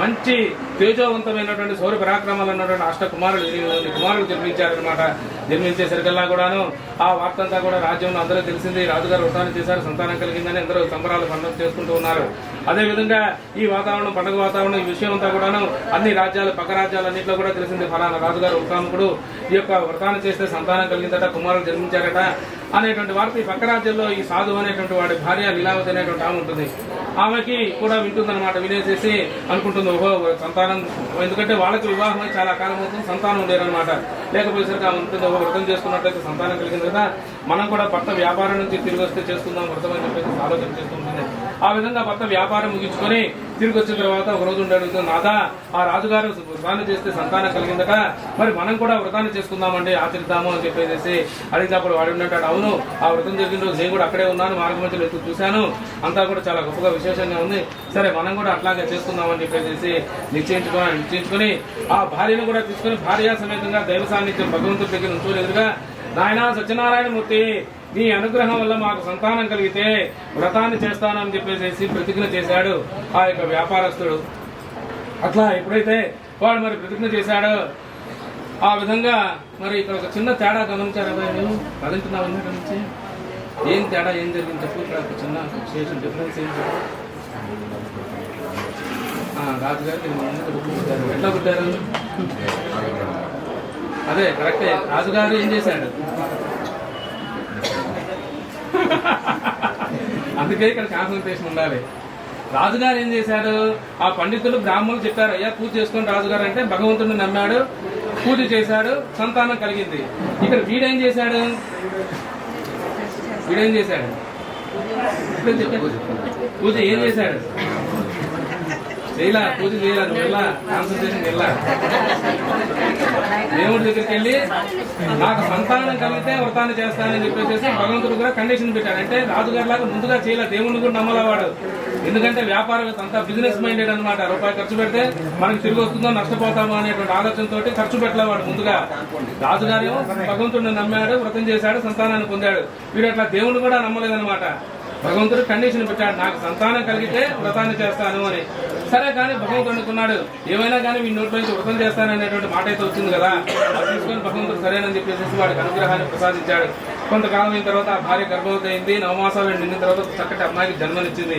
మంచి తేజోవంతమైనటువంటి శౌర్య పరాక్రమాలు ఉన్నటువంటి కుమారులు జన్మించారనమాట. జన్మించేసరికల్లా కూడాను ఆ వార్త అంతా కూడా రాజ్యంలో అందరూ తెలిసింది, రాజుగారు వ్రతాన్ని చేశారు, సంతానం కలిగిందని అందరూ సంబరాలు పండుగ చేసుకుంటూ ఉన్నారు. అదేవిధంగా ఈ వాతావరణం పండుగ వాతావరణం ఈ విషయం అంతా కూడాను అన్ని రాజ్యాలు పక్క రాజ్యాలన్నింటిలో కూడా తెలిసింది, ఫలానా రాజుగారు వ్రతాముకుడు ఈ యొక్క వ్రతాన్ని చేస్తే సంతానం కలిగిందట, కుమారులు జన్మించారట, అనేటువంటి వార్త ఈ పక్క రాజ్యంలో ఈ సాధు అనేటువంటి వాడి భార్య లీలావతి అనేటువంటి ఆమె ఉంటుంది. ఆమెకి కూడా వింటుందన్నమాట. వినేసేసి అనుకుంటుంది ఓహో సంతానం, ఎందుకంటే వాళ్ళకి వివాహం చాలా కాలం అవుతుంది, సంతానం లేరనమాట. లేకపోయేసరికి ఆమె ఉంటుంది ఓహో వ్రతం చేసుకున్నట్లయితే సంతానం కలిగింది కదా, మనం కూడా భర్త వ్యాపారం నుంచి తిరిగి వస్తే చేసుకుందాం వ్రతం అని చెప్పేసి ఆలోచన చేస్తుంటుంది. ఆ విధంగా భర్త వ్యాపారం ముగించుకొని తిరిగి వచ్చిన తర్వాత ఒక రోజు ఉండి అడుగుతుంది, నాదా ఆ రాజుగారు వ్రతాన్ని చేస్తే సంతానం కలిగిందట, మరి మనం కూడా వ్రతాన్ని చేసుకుందామండి, ఆచరిద్దాము అని చెప్పేసి అడిగినప్పుడు వాడు ఉన్నట్టు అవును ఆ వ్రతం జరిగిన రోజు నేను కూడా అక్కడే ఉన్నాను, మార్గ మధ్యలో ఎత్తు చూశాను, అంతా కూడా చాలా గొప్పగా విశేషంగా ఉంది, సరే మనం కూడా అట్లాగే చేసుకుందామని చెప్పేసి నిశ్చయించుకొని ఆ భార్యను కూడా తీసుకుని భార్యా సమేతంగా దైవ సాన్నిధ్యం భగవంతుడి దగ్గర ఉంచు ఎదురుగా, నాయన సత్యనారాయణమూర్తి నీ అనుగ్రహం వల్ల మాకు సంతానం కలిగితే వ్రతాన్ని చేస్తానని చెప్పేసి ప్రతిజ్ఞ చేశాడు ఆ యొక్క వ్యాపారస్తుడు. అట్లా ఎప్పుడైతే వాడు మరి ప్రతిజ్ఞ చేశాడో ఆ విధంగా మరి ఇక్కడ ఒక చిన్న తేడా గమనించారు మీరు కదంటున్నావు నుంచి ఏం తేడా ఏం జరిగింది చెప్పు. ఇక్కడ ఒక చిన్న విశేషం డిఫరెన్స్ ఏం చెప్పు. రాజుగారు ఎట్లా పుట్టారు? అదే కరెక్టే, రాజుగారు ఏం చేశాడు? అందుకే ఇక్కడ కాన్సన్ట్రేషన్ ఉండాలి. రాజుగారు ఏం చేశాడు? ఆ పండితులు బ్రాహ్మణులు చెప్పారు అయ్యా పూజ చేసుకుని రాజుగారు అంటే భగవంతుడిని నమ్మాడు, పూజ చేశాడు, సంతానం కలిగింది. ఇక్కడ వీడేం చేశాడు? ఇప్పుడే చెప్పాడు పూజ ఏం చేశాడు? చేయలా, పూజ చేయలా, నువ్వు వెళ్ళా, కాన్సన్ట్రేషన్ వెళ్ళా. దేవుడి దగ్గరికి వెళ్ళి నాకు సంతానం కలిగితే వ్రతాన్ని చేస్తానని చెప్పేసి భగవంతుడు కూడా కండిషన్ పెట్టాడు. అంటే రాజుగారి లాగా ముందుగా చేయలే, దేవుడిని కూడా నమ్మలేవాడు. ఎందుకంటే వ్యాపారం అంతా బిజినెస్ మైండెడ్ అనమాట. రూపాయి ఖర్చు పెడితే మనకి తిరిగి వస్తుందో నష్టపోతామో అనేటువంటి ఆలోచనతో ఖర్చు పెట్టలేవాడు ముందుగా. రాజుగారేమో భగవంతుడిని నమ్మాడు, వ్రతం చేశాడు, సంతానాన్ని పొందాడు. వీడు అట్లా దేవుడిని కూడా నమ్మలేదనమాట. భగవంతుడు కండిషన్ పెట్టాడు నాకు సంతానం కలిగితే వ్రతాన్ని చేస్తాను అని. సరే కానీ భగవంతుడు అనుకున్నాడు ఏమైనా కానీ మీ నోట్లో నుంచి వ్రతం చేస్తాననేటువంటి మాట అయితే వచ్చింది కదా, అది తీసుకొని భగవంతుడు సరేనని చెప్పేసి వాడికి అనుగ్రహాన్ని ప్రసాదించాడు. కొంతకాలం అయిన తర్వాత ఆ భార్య గర్భవతి అయింది. 9 మాసాలు నిండిన తర్వాత చక్కటి అమ్మాయికి జన్మనిచ్చింది.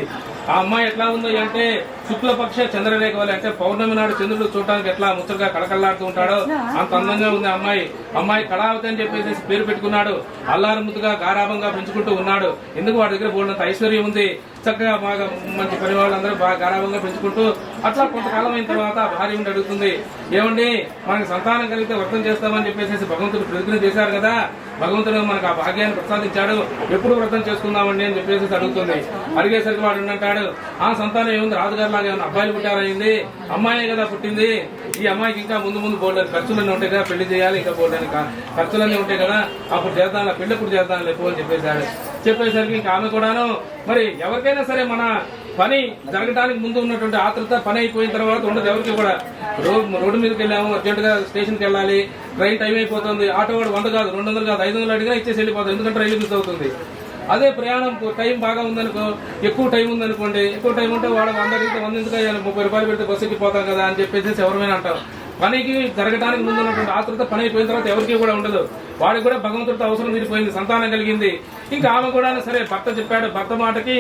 ఆ అమ్మాయి ఎట్లా ఉందో అంటే శుక్లపక్ష చంద్రరేఖ వల్ల, అంటే పౌర్ణమి నాడు చంద్రుడు చూడడానికి ఎట్లా ముచ్చటగా కళకళలాడుతూ ఉంటాడో అంత అందంగా ఉంది అమ్మాయి. అమ్మాయి కళావతి అని చెప్పేసి పేరు పెట్టుకున్నాడు. అల్లారు ముద్దుగా గారాభంగా పెంచుకుంటూ ఉన్నాడు. ఎందుకు వాడి దగ్గర బోల్డంత ఐశ్వర్యం ఉంది, చక్కగా బాగా మంచి పని వాళ్ళందరూ బాగా గారాభంగా పెంచుకుంటూ అట్లా కొంతకాలం అయిన తర్వాత భార్య ఉండి అడుగుతుంది ఏమండి మనకి సంతానం కలిగితే వ్రతం చేస్తామని చెప్పేసి భగవంతుడు ప్రతిజ్ఞ చేశారు కదా, భగవంతుడు మనకు ఆ భాగ్యాన్ని ప్రసాదించాడు, ఎప్పుడు వ్రతం చేసుకుందామండి అని చెప్పేసి అడుగుతుంది. అడిగేసరికి వాడు అంటాడు ఆ సంతానం ఏముంది రాజుగారి లాగా ఏమన్నా అబ్బాయిలు పుట్టారైంది, అమ్మాయే కదా పుట్టింది, ఈ అమ్మాయికి ఇంకా ముందు బోల్డెన్ ఖర్చులన్నీ ఉంటాయి కదా, పెళ్లి చేయాలి, ఇంకా బోల్డెన్ ఖర్చులన్నీ ఉంటాయి కదా, అప్పుడు చేద్దాం పెళ్లి ఎప్పుడు చేద్దాం లేపు అని చెప్పేసరికి ఇంకా ఆమె కూడాను మరి ఎవరికైనా సరే మన పని జరగడానికి ముందు ఉన్నటువంటి ఆతృత పని అయిపోయిన తర్వాత ఉండదు ఎవరికి కూడా. రోడ్డు మీదకి వెళ్ళాము, అర్జెంట్ గా స్టేషన్కి వెళ్ళాలి, ట్రైన్ టైం అయిపోతుంది, ఆటో వాడు 100 కాదు 200 కాదు 500 అడిగినా ఇచ్చేసి వెళ్ళిపోతుంది, ఎందుకంటే రైలు మిస్ అవుతుంది. అదే ప్రయాణం టైం బాగా ఉందనుకో, ఎక్కువ టైం ఉందనుకోండి, ఎక్కువ టైం ఉంటే వాడు 100 అడిగితే 100 ఎందుకు 30 రూపాయలు పెడితే బస్సు ఎక్కిపోతాం కదా అని చెప్పేసి ఎవరైనా అంటారు. పనికి జరగడానికి ముందు ఉన్నటువంటి ఆతృత పని అయిపోయిన తర్వాత ఎవరికి కూడా ఉండదు. వాడికి కూడా భగవంతుడితో అవసరం తీరిపోయింది, సంతానం కలిగింది. ఇంకా ఆమె కూడా సరే భర్త చెప్పాడు, భర్త మాటకి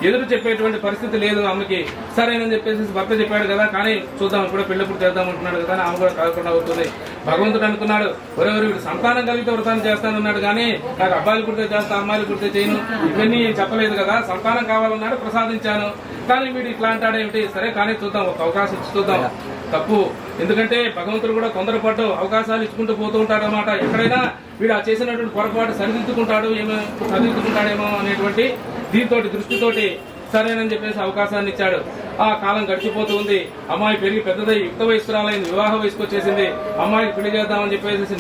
ఎదురు చెప్పేటువంటి పరిస్థితి లేదు ఆమెకి. సరేనని చెప్పేసి భర్త చెప్పాడు కదా, కానీ చూద్దాం ఇప్పుడు పెళ్ళప్పుడు చేద్దాం అంటున్నాడు కదా, ఆమె కూడా కాకుండా అవుతుంది. భగవంతుడు అనుకున్నాడు వీడు సంతానం కలిగితే వ్రతాన్ని చేస్తానన్నాడు, కానీ నాకు అబ్బాయిలు పుడితే చేస్తా అమ్మాయిలు పుడితే చేయను ఇవన్నీ చెప్పలేదు కదా, సంతానం కావాలన్నాడు ప్రసాదించాను, కానీ వీడు ఇట్లా అంటాడేమిటి, సరే కానీ చూద్దాం ఒక అవకాశం ఇచ్చి చూద్దాం. తప్పు, ఎందుకంటే భగవంతుడు కూడా తొందరపాటు అవకాశాలు ఇచ్చుకుంటూ పోతూ ఉంటాడు అన్నమాట. ఎక్కడైనా వీడు ఆ చేసినటువంటి పొరపాటు సరిదిద్దుకుంటాడేమో అనేటువంటి దృష్టితోటి సరేనని చెప్పేసి అవకాశాన్ని ఇచ్చాడు. ఆ కాలం గడిచిపోతూ ఉంది. అమ్మాయి పెరిగి పెద్దదై యుక్త వయస్కురాలైంది, వివాహ వయసుకు వచ్చేసింది. అమ్మాయికి పెళ్లి చేద్దామని చెప్పేసి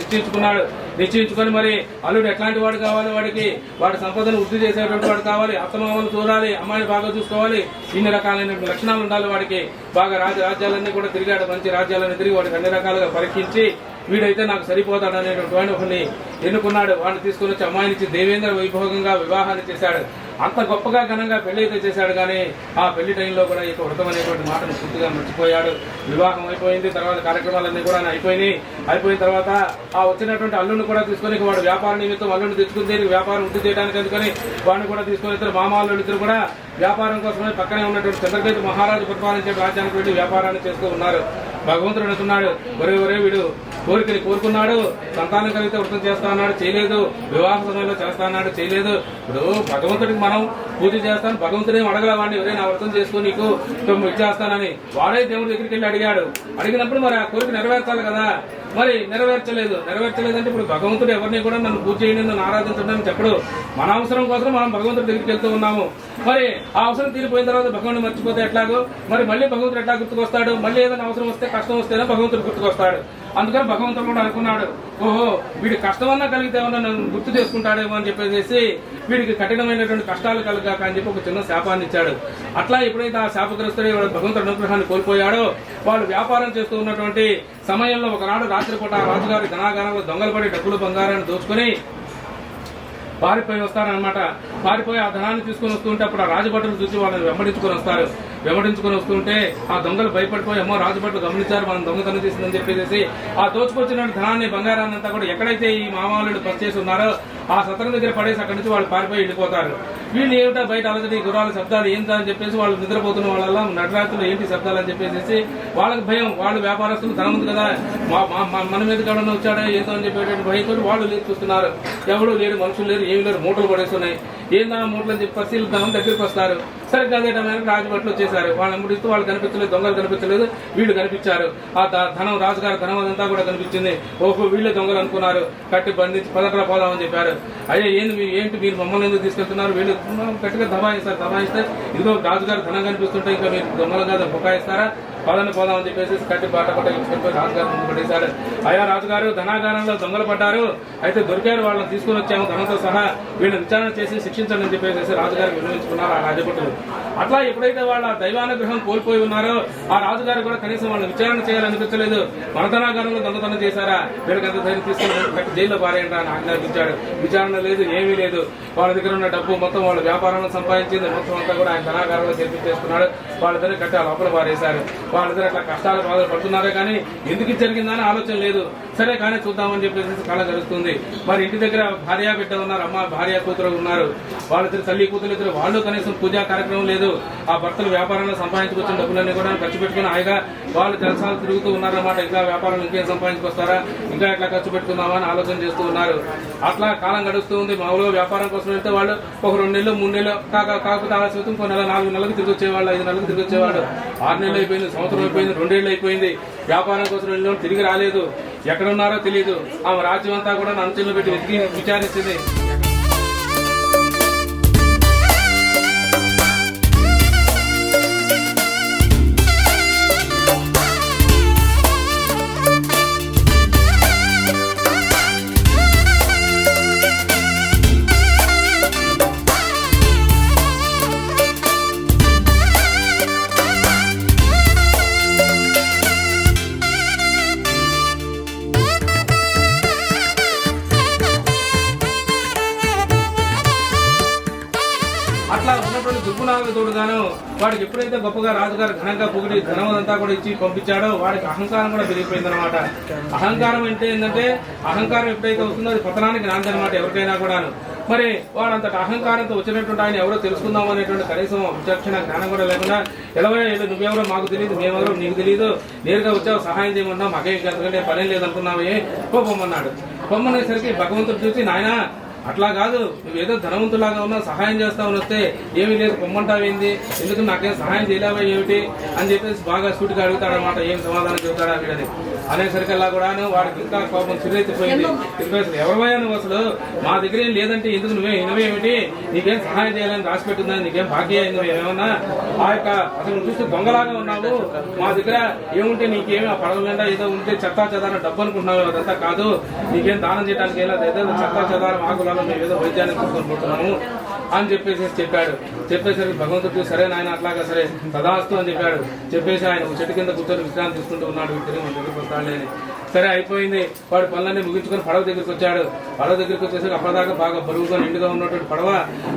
నిశ్చయించుకొని మరి అల్లుడు ఎట్లాంటి వాడు కావాలి, వాడి సంపదను వృద్ధి చేసేటువంటి వాడు కావాలి, అత్తమామలు చూడాలి, అమ్మాయిని బాగా చూసుకోవాలి, ఇన్ని రకాలైన లక్షణాలు ఉండాలి వాడికి. బాగా రాజ్యాలన్నీ కూడా తిరిగాడు, మంచి రాజ్యాలన్నీ తిరిగి వాడికి అన్ని రకాలుగా పరీక్షించి వీడైతే నాకు సరిపోతాడు అనేటువంటి ఒకరిని ఎన్నుకున్నాడు. వాడిని తీసుకుని వచ్చి అమ్మాయినిచ్చి దేవేంద్ర వైభోగంగా వివాహాన్ని చేశాడు. అంత గొప్పగా ఘనంగా పెళ్లి అయితే చేశాడు, కానీ ఆ పెళ్లి టైంలో కూడా ఇక వ్రతం అనేటువంటి మాటను పూర్తిగా మర్చిపోయాడు. వివాహం అయిపోయింది, తర్వాత కార్యక్రమాలన్నీ కూడా అయిపోయిన తర్వాత ఆ వచ్చినటువంటి అల్లుని కూడా తీసుకుని వాడు వ్యాపార నిమిత్తం అల్లుని తెచ్చుకుని వ్యాపారం వృద్ధి చేయడానికి అందుకని వాడిని కూడా తీసుకుని ఇద్దరు మామాళ్ళు ఇద్దరు కూడా వ్యాపారం కోసమే పక్కనే ఉన్నటువంటి చంద్రకేతు మహారాజు పరిపాలించే రాజ్యానికి వెళ్ళి వ్యాపారాన్ని చేస్తూ ఉన్నారు. భగవంతుడు అనుకున్నాడు ఒరే వీడు కోరికని కోరుకున్నాడు. సంతానం కలిగితే వ్రతం చేస్తా అన్నాడు, చేయలేదు. వివాహ సమయంలో చేస్తా అన్నాడు, చేయలేదు. ఇప్పుడు భగవంతుడికి మనం పూజ చేస్తాను, భగవంతుడే అడగల వాడిని, ఎవరైనా వ్రతం చేసుకో నీకు ఇచ్చేస్తానని. వాడే దేవుడి దగ్గరికి వెళ్ళి అడిగాడు. అడిగినప్పుడు మరి ఆ కోరిక నెరవేర్చాలి కదా, మరి నెరవేర్చలేదంటే ఇప్పుడు భగవంతుడు ఎవరిని కూడా నన్ను పూజ చేయండి, నన్ను ఆరాధించండి అని చెప్పడు. మన అవసరం కోసం మనం భగవంతుడి దగ్గరికి వెళ్తూ ఉన్నాము. మరి ఆ అవసరం తీరిపోయిన తర్వాత భగవంతుడు మర్చిపోతే ఎట్లాగో, మరి మళ్ళీ భగవంతుడు ఎట్లా గుర్తుకొస్తాడు? మళ్ళీ ఏదైనా అవసరం వస్తే, కష్టం వస్తేనే భగవంతుడు గుర్తుకొస్తాడు. అందుకని భగవంతుడు కూడా అనుకున్నాడు, ఓహో వీడి కష్టమన్నా కలిగితే ఏమన్నా నన్ను గుర్తు చేసుకుంటాడేమో అని చెప్పేసి వీడికి కఠినమైనటువంటి కష్టాలు కలగాక అని చెప్పి ఒక చిన్న శాపాన్ని ఇచ్చాడు. అట్లా ఎప్పుడైతే ఆ శాపగ్రస్తుడే భగవంతుడి అనుగ్రహాన్ని కోల్పోయాడో, వాళ్ళు వ్యాపారం చేస్తూ ఉన్నటువంటి సమయంలో ఒకనాడు రాత్రిపూట ఆ రాజుగారి ధనాగారంలో దొంగలు పడి డబ్బులు బంగారాన్ని దోచుకొని పారిపోయి వస్తారనమాట. పారిపోయి ఆ ధనాన్ని తీసుకుని వస్తుంటే అప్పుడు ఆ రాజభటులు చూసి వాళ్ళని వెంబడించుకొని వస్తుంటే ఆ దొంగలు భయపడిపోయి, అమ్మో రాజభటులు గమనించారు మనం దొంగతనం చేసిందని చెప్పేసి ఆ దోచుకొచ్చిన ధనాన్ని బంగారాన్ని అంతా కూడా ఎక్కడైతే ఈ మామూలు బస్ చేసి ఉన్నారో ఆ సత్రం దగ్గర పడేసి అక్కడి నుంచి వాళ్ళు పారిపోయి వెళ్ళిపోతారు. వీళ్ళు ఏమిటా బయట అలజడి గుర్రాల శబ్దాలు ఏంటా అని చెప్పేసి వాళ్ళు నిద్రపోతున్న వాళ్ళ నటరాత్రులు ఏంటి శబ్దాలు అని చెప్పేసి వాళ్ళకి భయం. వాళ్ళు వ్యాపారస్తులు ధనం ఉంది కదా, మన మీద ఎవడన్నా వచ్చాడో ఏంటో అని చెప్పేటువంటి భయంతో వాళ్ళు చూస్తున్నారు. ఎవరు లేరు, మనుషులు లేరు, ఏమి లేరు, మూటలు పడేస్తున్నాయి. ఏందా మూటలు అని చెప్పి పరిశీలిద్దామని దగ్గరికి వస్తారు. సరిగ్గా అదే టైంకి రాజభట్లు వచ్చేసారు. వాళ్ళని అమ్ముడిస్తూ వాళ్ళు కనిపించలేదు, దొంగలు కనిపించలేదు, వీళ్ళు కనిపించారు. ఆ ధనం, రాజుగారి ధనం అదంతా కూడా కనిపించింది. ఓహో వీళ్ళే దొంగలు అనుకున్నారు. కట్టి బంధించి పదట్రా పోదామని చెప్పారు. అయ్యే ఏంటి మీరు మమ్మల్ని ఎందుకు తీసుకెళ్తున్నారు? వీళ్ళు గట్టిగా దబాయిస్తే ఇదిగో రాజుగారి ధనం కనిపిస్తుంటే ఇంకా మీరు దొంగలు కాదు బుకాయిస్తారా, పదని పోదామని చెప్పేసి కట్టి బాట తీసుకెళ్ళిపోయి రాజుగారు ముందు పడేశారు. అయ్యా రాజుగారు ధనాగారంలో దొంగలు పడ్డారు, అయితే దొరికారు, వాళ్ళని తీసుకుని వచ్చాము ధనంతో సహా, వీళ్ళని విచారణ చేసి శిక్షించండి అని చెప్పేసి రాజుగారికి విన్నవించుకున్నారు ఆ రాజభటులు. అట్లా ఎప్పుడైతే వాళ్ళ దైవానుగ్రహం కోల్పోయి ఉన్నారో ఆ రాజుగారు కూడా కనీసం వాళ్ళని విచారణ చేయాలనిపించలేదు. మన ధనాగారంలో దొంగతనం చేశారా, వీళ్ళకి అంత ధైర్యం తీసుకుని జైల్లో పారేయండి అని ఆజ్ఞాపించాడు. విచారణ లేదు, ఏమీ లేదు. వాళ్ళ దగ్గర ఉన్న డబ్బు మొత్తం వాళ్ళ వ్యాపారంలో సంపాదించింది మొత్తం అంతా కూడా ఆయన ధనాగారంలో చేర్పించేసుకున్నాడు. వాళ్ళ దగ్గర కట్టి లోపల పారేశారు. వాళ్ళ దగ్గర అట్లా కష్టాలు బాధలు పడుతున్నారే కానీ ఎందుకు జరిగిందని ఆలోచన లేదు. సరే కానీ చూద్దామని చెప్పేసి కాలం గడుస్తుంది. మరి ఇంటి దగ్గర భార్య బిడ్డ ఉన్నారు, అమ్మ భార్య కూతురు ఉన్నారు. వాళ్ళిద్దరు తల్లి కూతురు ఇద్దరు, వాళ్ళు కనీసం పూజా కార్యక్రమం లేదు. ఆ భర్తలు వ్యాపారంలో సంపాదించుకొచ్చిన డబ్బులన్నీ కూడా ఖర్చు పెట్టుకుని హాయిగా వాళ్ళు జలసాలు తిరుగుతూ ఉన్నారన్నమాట. ఇంకా వ్యాపారం ఇంకేం సంపాదించుకొస్తారా, ఇంకా ఎట్లా ఖర్చు పెట్టుకుందామా అని ఆలోచన చేస్తూ ఉన్నారు. అట్లా కాలం గడుస్తూ ఉంది. మామూలుగా వ్యాపారం కోసం వెళ్తే వాళ్ళు ఒక 2 నెలలు 3 నెలలు కాకపోతే ఆలస్యం ఇంకో నెల 4 నెలలకు తిరిగి వచ్చేవాళ్ళు, 5 నెలలకు తిరిగి వచ్చేవాడు. 6 నెలలు అయిపోయింది, సంవత్సరం అయిపోయింది, 2 ఏళ్ళు అయిపోయింది. వ్యాపారం కోసం వెళ్ళిన తిరిగి రాలేదు. ఎక్కడ ఉన్నారో తెలియదు. ఆమె రాజ్యం అంతా కూడా అంచెల్లో పెట్టి వెతికి విచారిస్తుంది. అట్లా ఉన్నటువంటి దుర్గుణాలకు తోడుగాను వాడికి ఎప్పుడైతే గొప్పగా రాజుగారు ఘనంగా పొగిడి ధనం అంతా కూడా ఇచ్చి పంపించాడో వాడికి అహంకారం కూడా పెరిగిపోయింది అనమాట. అహంకారం అంటే ఏంటంటే, అహంకారం ఎప్పుడైతే వస్తుందో అది పతనానికి నాంది అనమాట ఎవరికైనా కూడాను. మరి వాడంతట అహంకారంతో వచ్చినటువంటి ఆయన ఎవరో తెలుసుకుందాం అనేటువంటి కనీసం విచక్షణ జ్ఞానం కూడా లేకుండా, నువ్వెవరో మాకు తెలియదు, మేమెవరో నీకు తెలియదు, నేరుగా వచ్చావు సహాయం చేయమన్నావు, మాకేం ఎందుకంటే పనేం లేదనుకున్నావే, పొమ్మన్నాడు. పొమ్మనేసరికి భగవంతుడు చూసి, నాయన అట్లా కాదు, నువ్వేదో ధనవంతులాగా ఉన్నా సహాయం చేస్తామని వస్తే ఏమీ లేదు పొమ్మంటావేంది, ఎందుకు నాకేం సహాయం చేయలేవా ఏమిటి అని చెప్పేసి బాగా సూటిగా అడుగుతాడనమాట. ఏం సమాధానం చెబుతాడా వీడని అనేసరికల్లా కూడాను వాడికి ఇంకా కోపం చిరెత్తిపోయింది. ఎవరివయ్యా నువ్వు, అసలు మా దగ్గర ఏం లేదంటే ఎందుకు నువ్వేమిటి, నీకేం సహాయం చేయాలని రాసి పెట్టుందా, నీకేం భాగ్య నువ్వేమన్నా ఆ యొక్క అసలు చూస్తే దొంగలాగా ఉన్నావు, మా దగ్గర ఏముంటే నీకేమి ఆ పడవ నిండా ఏదో ఉంటే చెత్తా చెదారం డబ్బు అనుకుంటున్నావు, అదంతా కాదు, నీకేం దానం చేయడానికి ఏదో చెత్తా చెదారం ఆకులలో మేము ఏదో వైద్యాన్ని తీసుకొని పోతున్నాము అని చెప్పాడు. చెప్పేసరికి భగవంతుడు సరే నాయన అట్లాగా సరే సదాస్తు అని చెప్పాడు. చెప్పేసి ఆయన చెట్టు కింద కూర్చొని విశ్రాంతి తీసుకుంటూ ఉన్నాడు. వీటిని మన దగ్గరికి వస్తాడులే అని. సరే అయిపోయింది. వాడు పనులన్నీ ముగించుకొని పడవ దగ్గరికి వచ్చాడు. పడవ దగ్గరికి వచ్చేసరికి అప్పటిదాకా బాగా బరువుగా నిండుగా ఉన్నటువంటి పడవ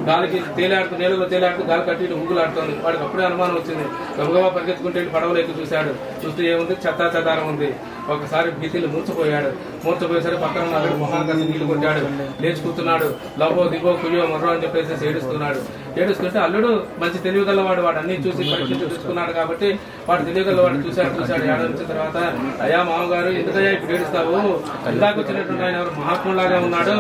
గాలికి తేలాడుతూ, నీళ్ళలో తేలాడుతూ గాలి కట్టి ఊగులాడుతోంది. వాడికి అప్పుడే అనుమానం వచ్చింది. గబగబా పరిగెత్తుకుంటే పడవలో ఎక్కి చూశాడు. చూస్తే ఏముంది, చెత్తా చెదారం ఉంది. ఒకసారి భీతిలో మూర్చపోయేసరికి పక్కన మొహానికి నీళ్లు కొట్టాడు. లేచి కూర్చున్నాడు. లభో దిగో కుయ్యో మర్రో అని చెప్పేసి ఏడుస్తున్నాడు. ఏడుస్తుంటే అల్లుడు మంచి తెలివిగలవాడు, వాడు అన్ని చూసి పరీక్షించి చూసుకున్నాడు కాబట్టి వాడు తెలివిగలవాడు. చూశాడు ఏడాది తర్వాత, అయ్యా మామగారు ఎందుకయ్యా ఇప్పుడు ఏడుస్తావు, ఇందాక వచ్చినటువంటి ఆయన ఎవరు మహాత్ములాగా ఉన్నాడు,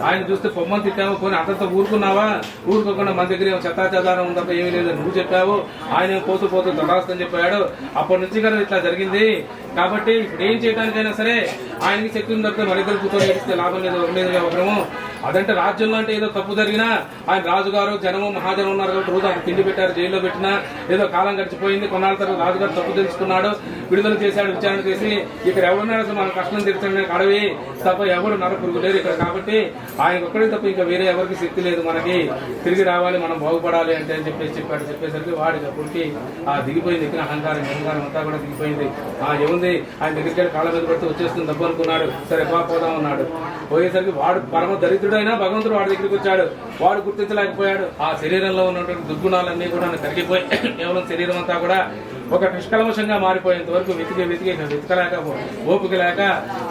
ఆయన చూస్తే పొమ్మని తిట్టావు, పోనీ అతనితో ఊరుకున్నావా, ఊరుకోకుండా మన దగ్గర చెత్తాచెదారం ఉందప్ప ఏమీ లేదు నువ్వు చెప్పావు, ఆయన పోతూ పోతూ తొడాస్తని చెప్పాడు. అప్పటి నుంచి కదా ఇట్లా జరిగింది, కాబట్టి ఇప్పుడు ఏం చేయడానికైనా సరే ఆయనకి శక్తి ఉందంటే మరిద్దరు కూర్చొని ఏడిస్తే లాభం లేదు, ఉండేదిగా ఒకరము. అదంటే రాజ్యంలో అంటే ఏదో తప్పు జరిగినా ఆయన రాజుగారు జనము మహాజనం ఉన్నారు కాబట్టి రోజు అక్కడ తిండి పెట్టారు, జైల్లో పెట్టినా ఏదో కాలం గడిచిపోయింది. కొన్నాళ్ళ తర్వాత రాజుగారు తప్పు తెలుసుకున్నాడు, విడుదల చేశాడు, విచారణ చేసి ఇక్కడ ఎవరున్నాడు అసలు మన కష్టం తీర్చడానికి అడవి తప్ప ఎవరు నరపురుగు లేరు ఇక్కడ, కాబట్టి ఆయన ఒక్కడే తప్ప ఇంకా వేరే ఎవరికి శక్తి లేదు, మనకి తిరిగి రావాలి, మనం బాగుపడాలి అంటే అని చెప్పాడు. చెప్పేసరికి వాడికి అప్పటికి దిగిపోయింది, ఇక్కడ అహంకారం అంతా కూడా దిగిపోయింది. ఏముంది ఆయన దగ్గరికి వెళ్ళి కాళ్ళ మీద పడితే వచ్చేస్తుంది డబ్బు అనుకున్నాడు. సరే పోదాం అన్నాడు. పోయేసరికి వాడు పరమ దరిద్రుడైనా భగవంతుడు వాడి దగ్గరికి వచ్చాడు. వాడు గుర్తించలేకపోయాడు. ఆ శరీరంలో ఉన్నటువంటి దుర్గుణాలన్నీ కూడా కరిగిపోయి కేవలం శరీరం అంతా కూడా ఒక నిష్కల్మషంగా మారిపోయేంత వరకు వెతకలేక ఓపిక లేక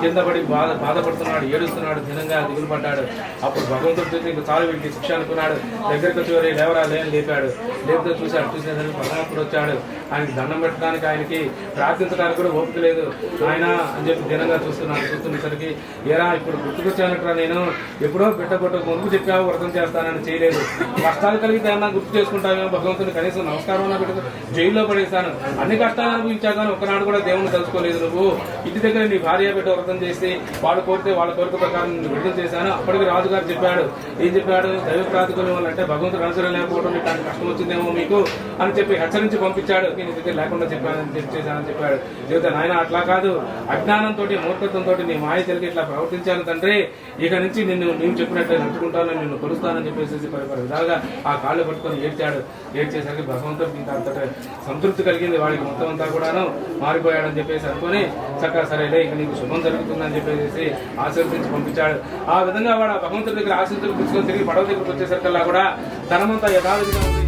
కింద పడి బాధపడుతున్నాడు, ఏడుస్తున్నాడు, దినంగా దిగులు పడ్డాడు. అప్పుడు భగవంతుడు ఇంకా చాలు వీటికి శిక్ష అనుకున్నాడు. దగ్గరికి వచ్చి లేవరా లేపాడు. లేపితే చూసేసరికి భగవంతుడు వచ్చాడు. ఆయనకి దండం పెట్టడానికి, ఆయనకి ప్రార్థించడానికి కూడా ఓపిక లేదు. ఆయన అని చెప్పి దినంగా చూస్తున్నసరికి ఏరా ఇప్పుడు గుర్తుకొచ్చానట్రా, నేను ఎప్పుడో పెట్టబొట్ట ముందుకు చెప్పావు వ్రతం చేస్తానని చేయలేదు, కష్టాలు కలిగితే ఏమన్నా గుర్తు చేసుకుంటావేమో, భగవంతుని కనీసం నమస్కారం పెట్టదు, జైల్లో పడేశాను, అన్ని కష్టాలు అనుభవించా కానీ ఒకనాడు కూడా దేవుని తెలుసుకోలేదు. నువ్వు ఇంటి దగ్గర నీ భార్య బిడ్డ వ్రతం చేసి వాళ్ళు కోరితే వాళ్ళ కోరిక ప్రకారం విడుదల చేశాను. అప్పటికి రాజుగారు చెప్పాడు, ఏం చెప్పాడు, దైవ ప్రాతికూల్యం వల్ల అంటే భగవంతుడు అనుసరణ లేకపోవడం ఇట్లాంటి కష్టం వచ్చిందేమో మీకు అని చెప్పి హెచ్చరించి పంపించాడు. నీ దగ్గర లేకుండా చేశానని చెప్పాడు. చెబితే నాయన అట్లా కాదు, అజ్ఞానంతో మూర్ఖత్వంతో నీ మాయ తెలిగి ఇట్లా ప్రవర్తించాను తండ్రి, ఇక నుంచి నేను చెప్పినట్లే నడుచుకుంటాను, నిన్ను కొలుస్తానని చెప్పేసి విధాలుగా ఆ కాళ్ళు పట్టుకొని ఏడ్చేసరికి భగవంతుడికి ఇంకా అంతటా సంతృప్తి కలిగింది. వాడికి మొత్తం అంతా కూడాను మారిపోయాడని చెప్పేసి అనుకుని చక్కగా సరేలే ఇక నీకు శుభం జరుగుతుందని చెప్పేసి ఆశీర్వదించి పంపించాడు. ఆ విధంగా వాడు ఆ భగవంతుడి దగ్గర ఆశీర్వదించి తీసుకొని తిరిగి పడవ దగ్గరికి వచ్చేసరికల్లా కూడా ధనమంతా యథావిధిగా ఉంది.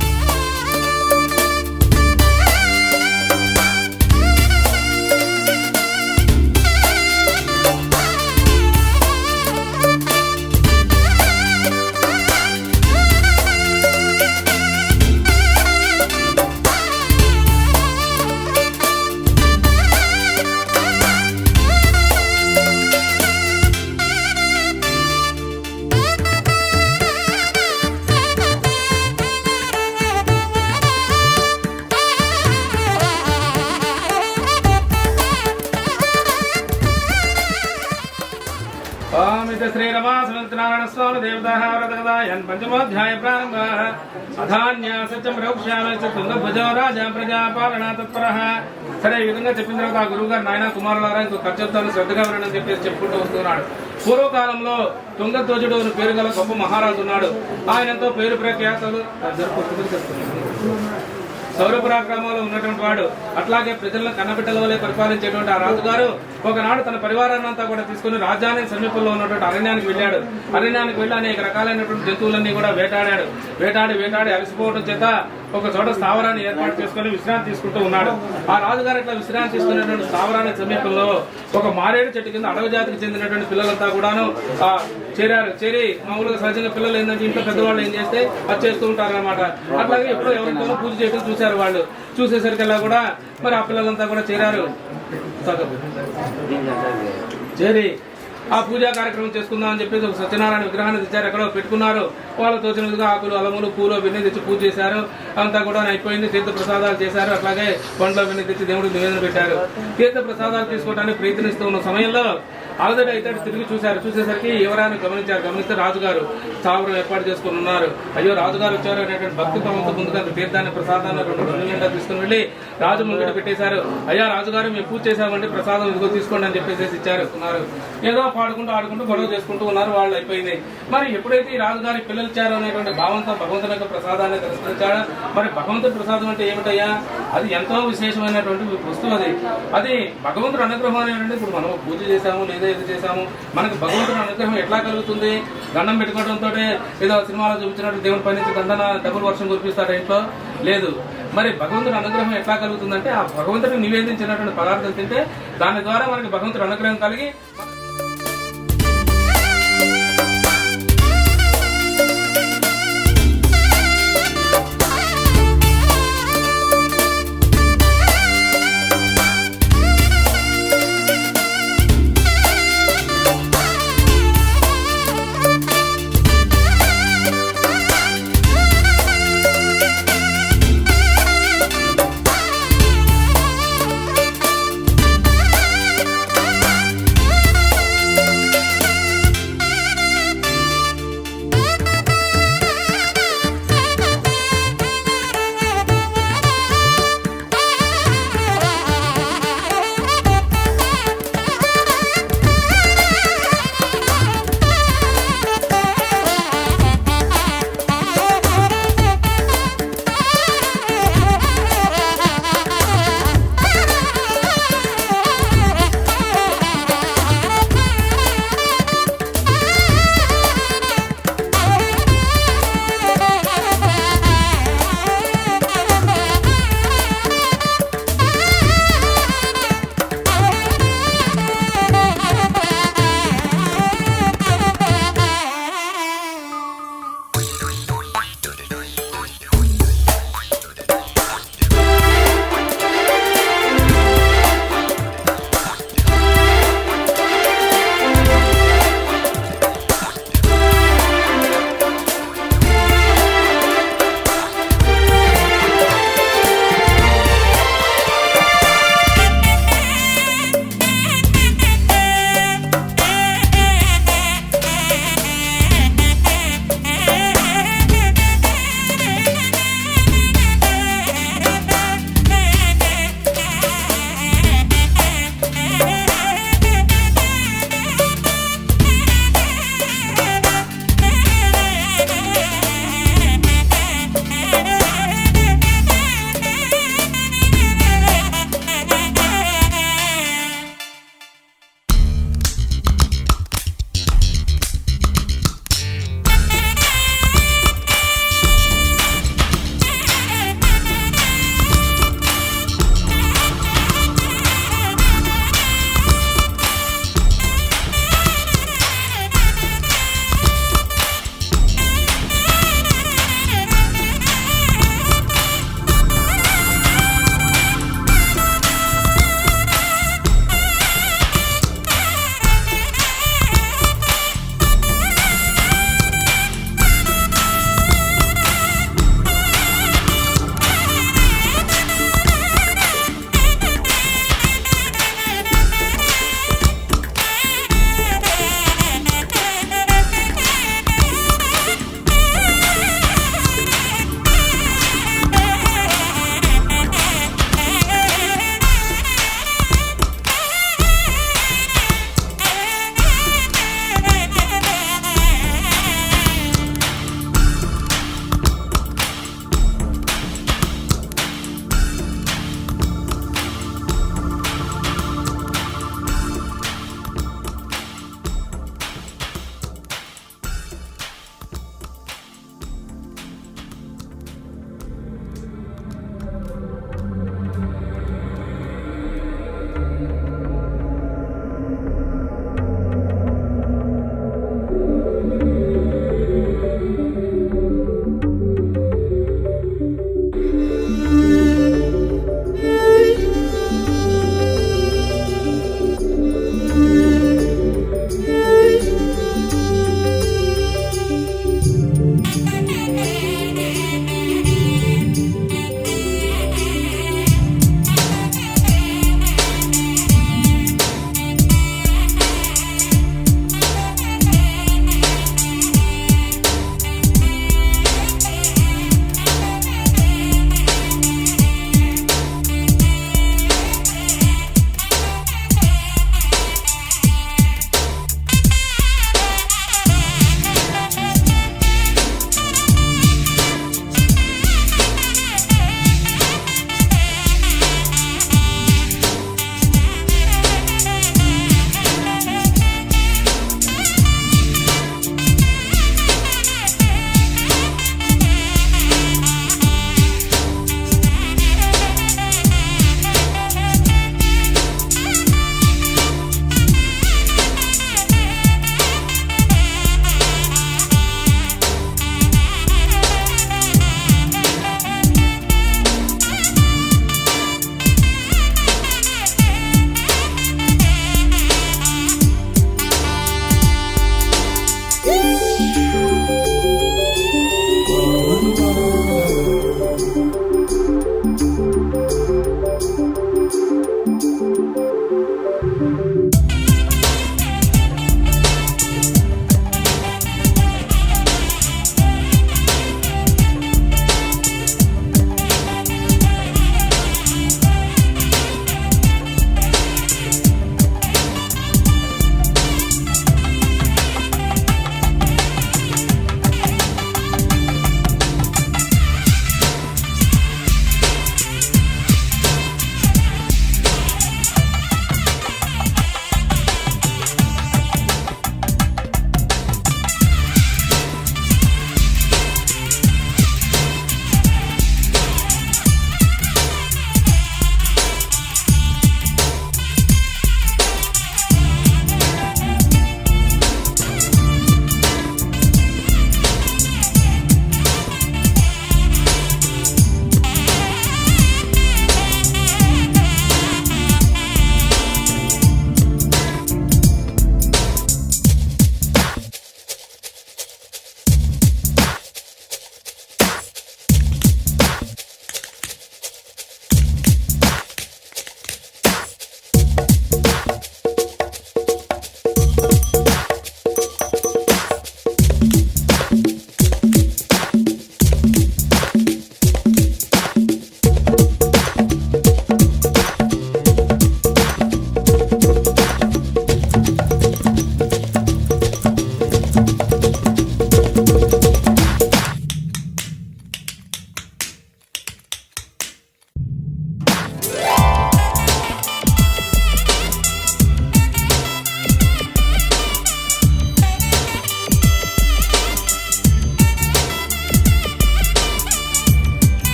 శ్రీ రమా సత్యనారాయణ స్వామి దేవతాయన్ పంచమోధ్యాయ ప్రారంభ అధాన్యాసత్యం రౌక్ష్యామి తుంగభుజో రాజా ప్రజాపాలన తత్పర. సరే ఈ విధంగా చెప్పిన తర్వాత ఆ గురువు గారు నాయన కుమారులారా ఇంకో ఖర్చుతాను శ్రద్ధగా వినని చెప్పేసి చెప్పుకుంటూ వస్తున్నాడు. పూర్వకాలంలో తుంగధ్వజుడు అని పేరు గల గొప్ప మహారాజు ఉన్నాడు. ఆయన ఎంతో పేరు ప్రఖ్యాతలు సౌరపురాక్రమంలో ఉన్నటువంటి వాడు. అట్లాగే ప్రజలను కన్నబిడ్డల వల్లే పరిపాలించేటువంటి ఆ రాజుగారు ఒకనాడు తన పరివారాన్ని అంతా కూడా తీసుకుని రాజధాని సమీపంలో ఉన్నటువంటి అరణ్యానికి వెళ్ళాడు. అరణ్యానికి వెళ్ళి అనేక రకాలైనటువంటి జంతువులన్నీ కూడా వేటాడి అలసిపోవడం చేత ఒక చోట స్థావరాన్ని ఏర్పాటు చేసుకుని విశ్రాంతి తీసుకుంటూ ఉన్నాడు. ఆ రాజుగారు ఇట్లా విశ్రాంతి తీసుకునేటువంటి స్థావరానికి సమీపంలో ఒక మారేడు చెట్టు కింద అడవి జాతికి చెందినటువంటి పిల్లలంతా కూడాను చేరి మామూలుగా సహజంగా పిల్లలు ఏంటంటే ఇంట్లో పెద్దవాళ్ళు ఏం చేస్తే అది చేస్తూ ఉంటారు అనమాట. అట్లాగే ఎప్పుడో ఎవరితోనో పూజ చేయడం చూశారు వాళ్ళు. చూసేసరికల్లా కూడా మరి ఆ పిల్లలంతా కూడా చేరి ఆ పూజా కార్యక్రమం చేసుకుందాం అని చెప్పేసి ఒక సత్యనారాయణ విగ్రహాన్ని తెచ్చారు. ఎక్కడో పెట్టుకున్నారు. వాళ్ళు తోచిన విధంగా ఆకులు అలములు పూలు అవన్నీ తెచ్చి పూజ చేశారు. అంతా కూడా అయిపోయింది. తీర్థ ప్రసాదాలు చేశారు. అట్లాగే పండ్లు అవన్నీ తెచ్చి దేవుడికి నివేదన పెట్టారు. తీర్థ ప్రసాదాలు తీసుకోవడానికి ప్రయత్నిస్తూ ఉన్న సమయంలో ఆల్రెడీ అయితే తిరిగి చూసేసరికి ఎవరైనా గమనిస్తే రాజుగారు స్థావరం ఏర్పాటు చేసుకుని ఉన్నారు. అయ్యో రాజుగారు వచ్చారు అనేటువంటి భక్తి భావంతో ముందుగా తీర్థాన్ని ప్రసాదాన్ని రెండు తీసుకుని వెళ్ళి రాజు ముంగట పెట్టేశారు. అయ్యా రాజుగారు మేము పూజ చేశామంటే ప్రసాదం ఇదిగో తీసుకోండి అని చెప్పేసి ఇచ్చారు. ఏదో ఆడుకుంటూ గొడవ చేసుకుంటూ ఉన్నారు. వాళ్ళు అయిపోయింది. మరి ఎప్పుడైతే ఈ రాజుగారి పిల్లలు ఇచ్చారు అనేటువంటి భావంతో భగవంతుని యొక్క ప్రసాదాన్ని తిరస్కరించాడు. మరి భగవంతుడి ప్రసాదం అంటే ఏమిటయ్యా? అది ఎంతో విశేషమైనటువంటి వస్తువు. అది భగవంతుడు అనుగ్రహం అనేటువంటి ఇప్పుడు మనం పూజ చేశాము లేదా ఇది చేశాము, మనకి భగవంతుడి అనుగ్రహం ఎట్లా కలుగుతుంది? దండం పెట్టుకోవడంతో ఏదో సినిమాలో చూపించినట్టు దేవుని పని నుంచి డబ్బులు వర్షం కురిపిస్తాడు ఇంట్లో లేదు. మరి భగవంతుడి అనుగ్రహం ఎట్లా కలుగుతుందంటే ఆ భగవంతుడిని నివేదించినటువంటి పదార్థం తింటే దాని ద్వారా మనకి భగవంతుడి అనుగ్రహం కలిగి